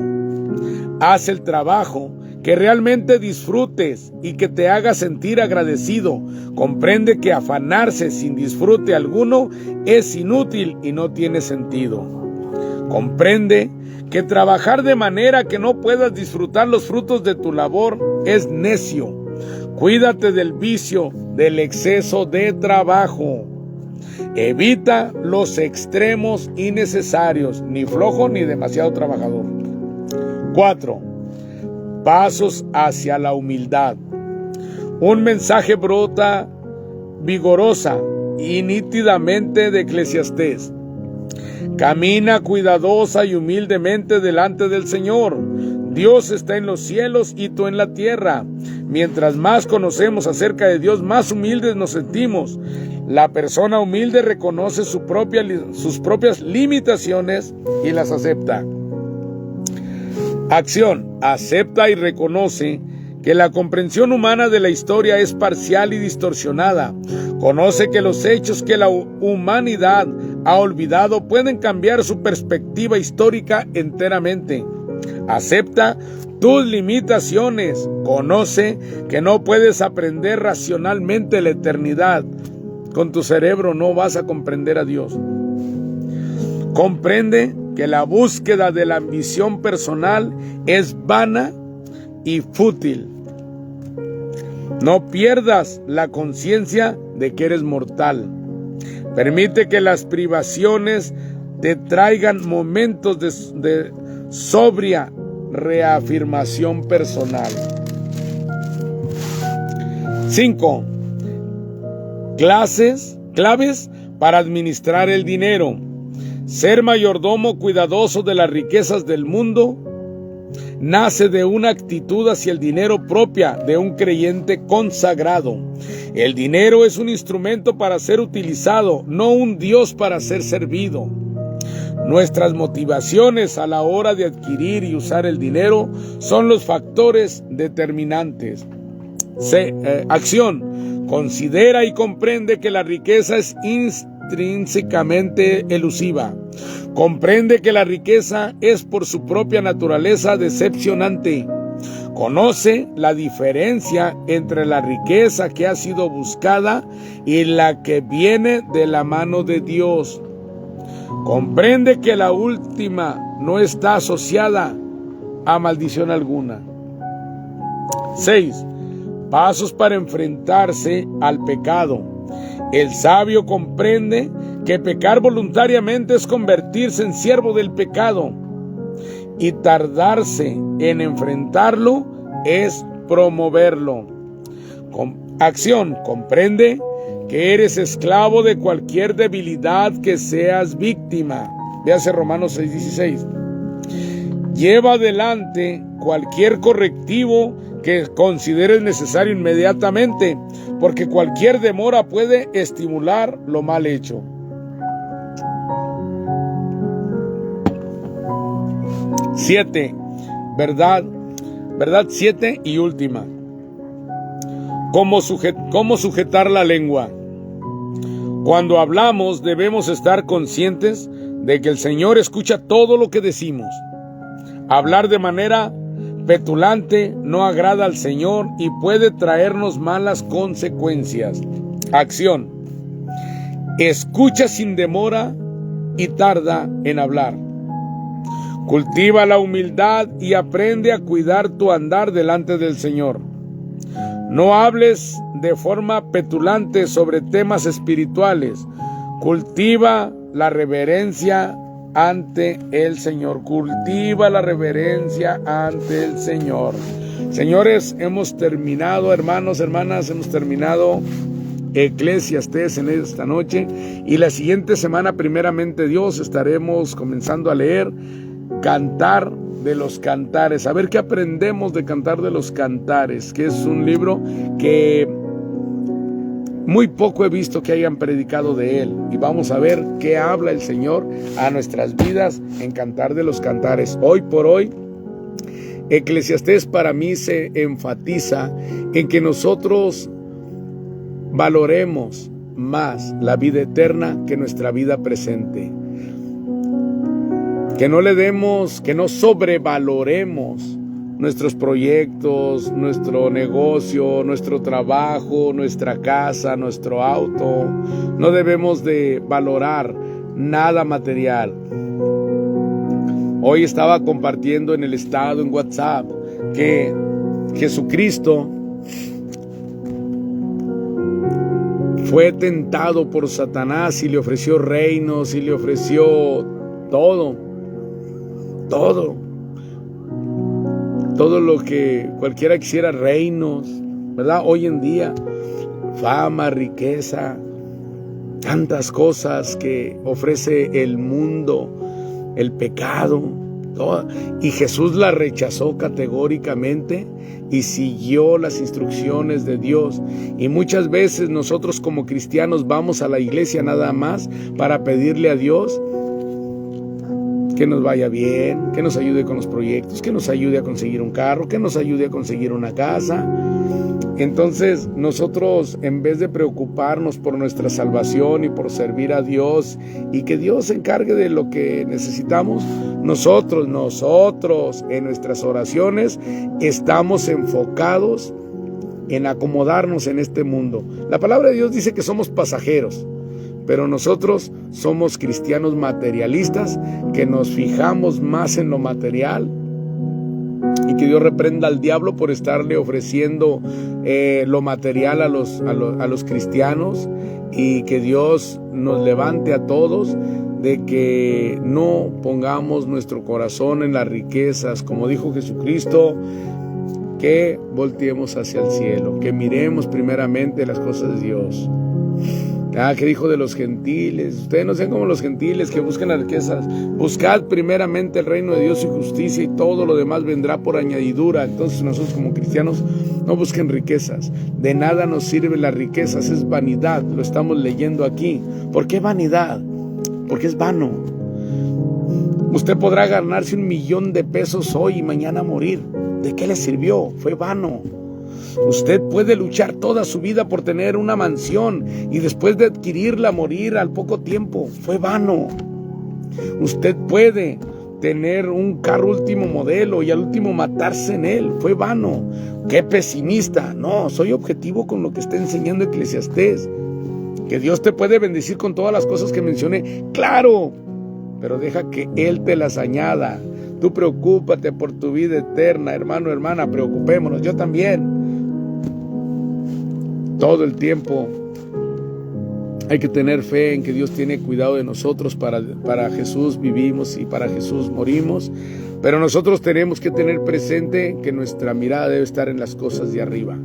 Haz el trabajo que realmente disfrutes y que te haga sentir agradecido. Comprende que afanarse sin disfrute alguno es inútil y no tiene sentido. Comprende que trabajar de manera que no puedas disfrutar los frutos de tu labor es necio. Cuídate del vicio del exceso de trabajo. Evita los extremos innecesarios, ni flojo ni demasiado trabajador. 4. Pasos hacia la humildad. Un mensaje brota vigorosa y nítidamente de Eclesiastés. Camina cuidadosa y humildemente delante del Señor. Dios está en los cielos y tú en la tierra. Mientras más conocemos acerca de Dios, más humildes nos sentimos. La persona humilde reconoce sus propias limitaciones y las acepta. Acción. Acepta y reconoce que la comprensión humana de la historia es parcial y distorsionada. Conoce que los hechos que la humanidad ha olvidado pueden cambiar su perspectiva histórica enteramente. Acepta tus limitaciones. Conoce que no puedes aprender racionalmente la eternidad. Con tu cerebro no vas a comprender a Dios. Comprende que la búsqueda de la ambición personal es vana y fútil. No pierdas la conciencia de que eres mortal. Permite que las privaciones te traigan momentos de sobria reafirmación personal. 5. Claves para administrar el dinero. Ser mayordomo cuidadoso de las riquezas del mundo nace de una actitud hacia el dinero propia de un creyente consagrado. El dinero es un instrumento para ser utilizado, no un Dios para ser servido. Nuestras motivaciones a la hora de adquirir y usar el dinero son los factores determinantes. Acción. Considera y comprende que la riqueza es intrínsecamente elusiva. Comprende que la riqueza es por su propia naturaleza decepcionante. Conoce la diferencia entre la riqueza que ha sido buscada y la que viene de la mano de Dios. Comprende que la última no está asociada a maldición alguna. 6. Pasos para enfrentarse al pecado. El sabio comprende que pecar voluntariamente es convertirse en siervo del pecado, y tardarse en enfrentarlo es promoverlo. Acción. Comprende que eres esclavo de cualquier debilidad que seas víctima. Véase Romanos 6:16. Lleva adelante cualquier correctivo que consideres necesario inmediatamente, porque cualquier demora puede estimular lo mal hecho. 7. Verdad 7 y última. ¿Cómo sujetar la lengua? Cuando hablamos debemos estar conscientes de que el Señor escucha todo lo que decimos. Hablar de manera petulante no agrada al Señor y puede traernos malas consecuencias. Acción. Escucha sin demora y tarda en hablar. Cultiva la humildad y aprende a cuidar tu andar delante del Señor. No hables de forma petulante sobre temas espirituales. Cultiva la reverencia ante el Señor. Cultiva la reverencia ante el Señor. Señores, hemos terminado, hermanos, hermanas, hemos terminado Eclesiastés en esta noche, y la siguiente semana, primeramente Dios, estaremos comenzando a leer Cantar de los Cantares, a ver qué aprendemos de Cantar de los Cantares, que es un libro que muy poco he visto que hayan predicado de él, y vamos a ver qué habla el Señor a nuestras vidas en Cantar de los Cantares. Hoy por hoy, Eclesiastés para mí se enfatiza en que nosotros valoremos más la vida eterna que nuestra vida presente. Que no le demos, que no sobrevaloremos nuestros proyectos, nuestro negocio, nuestro trabajo, nuestra casa, nuestro auto. No debemos de valorar nada material. Hoy estaba compartiendo en el estado, en WhatsApp, que Jesucristo fue tentado por Satanás y le ofreció reinos y le ofreció todo lo que cualquiera quisiera, reinos, ¿verdad? Hoy en día, fama, riqueza, tantas cosas que ofrece el mundo, el pecado, todo. Y Jesús la rechazó categóricamente y siguió las instrucciones de Dios. Y muchas veces nosotros como cristianos vamos a la iglesia nada más para pedirle a Dios que nos vaya bien, que nos ayude con los proyectos, que nos ayude a conseguir un carro, que nos ayude a conseguir una casa. Entonces nosotros, en vez de preocuparnos por nuestra salvación y por servir a Dios y que Dios se encargue de lo que necesitamos, nosotros en nuestras oraciones estamos enfocados en acomodarnos en este mundo. La palabra de Dios dice que somos pasajeros, pero nosotros somos cristianos materialistas que nos fijamos más en lo material, y que Dios reprenda al diablo por estarle ofreciendo lo material a los cristianos, y que Dios nos levante a todos de que no pongamos nuestro corazón en las riquezas, como dijo Jesucristo, que volteemos hacia el cielo, que miremos primeramente las cosas de Dios. Que dijo de los gentiles: ustedes no sean como los gentiles que buscan las riquezas, buscad primeramente el reino de Dios y justicia, y todo lo demás vendrá por añadidura. Entonces nosotros como cristianos no busquen riquezas, de nada nos sirven las riquezas, es vanidad, lo estamos leyendo aquí. ¿Por qué vanidad? Porque es vano. Usted podrá ganarse 1,000,000 de pesos hoy y mañana morir. ¿De qué le sirvió? Fue vano. Usted puede luchar toda su vida por tener una mansión y después de adquirirla morir al poco tiempo. Fue vano. Usted puede tener un carro último modelo y al último matarse en él. Fue vano. ¡Qué pesimista! No, soy objetivo con lo que está enseñando Eclesiastés. Que Dios te puede bendecir con todas las cosas que mencioné. ¡Claro! Pero deja que Él te las añada. Tú preocúpate por tu vida eterna, hermano, hermana, preocupémonos. Yo también. Todo el tiempo hay que tener fe en que Dios tiene cuidado de nosotros. Para Jesús vivimos y para Jesús morimos, pero nosotros tenemos que tener presente que nuestra mirada debe estar en las cosas de arriba.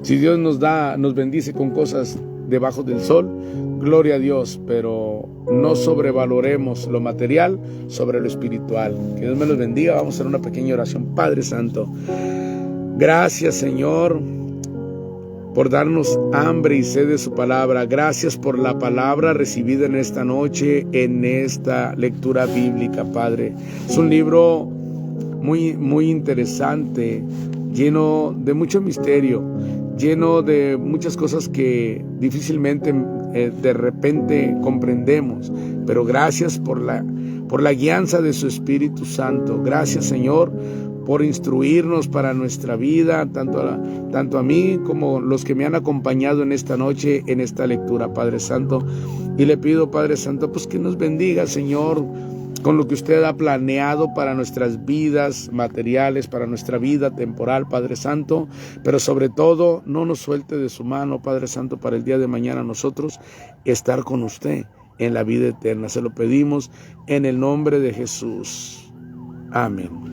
Si Dios nos bendice con cosas debajo del sol, gloria a Dios, pero no sobrevaloremos lo material sobre lo espiritual. Que Dios me los bendiga. Vamos a hacer una pequeña oración. Padre Santo, gracias, Señor, por darnos hambre y sed de su palabra. Gracias por la palabra recibida en esta noche, en esta lectura bíblica, Padre. Es un libro muy, muy interesante, lleno de mucho misterio, lleno de muchas cosas que difícilmente de repente comprendemos. Pero gracias por la guianza de su Espíritu Santo. Gracias, Señor, por instruirnos para nuestra vida, tanto a mí como los que me han acompañado en esta noche, en esta lectura, Padre Santo. Y le pido, Padre Santo, pues que nos bendiga, Señor, con lo que usted ha planeado para nuestras vidas materiales, para nuestra vida temporal, Padre Santo. Pero sobre todo, no nos suelte de su mano, Padre Santo, para el día de mañana nosotros estar con usted en la vida eterna. Se lo pedimos en el nombre de Jesús. Amén.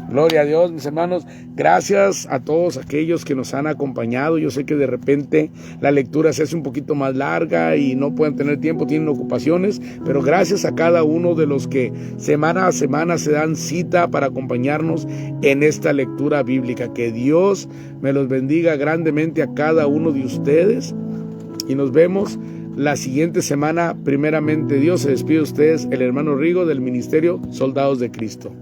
Gloria a Dios, mis hermanos. Gracias a todos aquellos que nos han acompañado. Yo sé que de repente la lectura se hace un poquito más larga y no pueden tener tiempo, tienen ocupaciones, pero gracias a cada uno de los que semana a semana se dan cita para acompañarnos en esta lectura bíblica. Que Dios me los bendiga grandemente a cada uno de ustedes y nos vemos la siguiente semana. Primeramente Dios, se despide de ustedes el hermano Rigo del Ministerio Soldados de Cristo.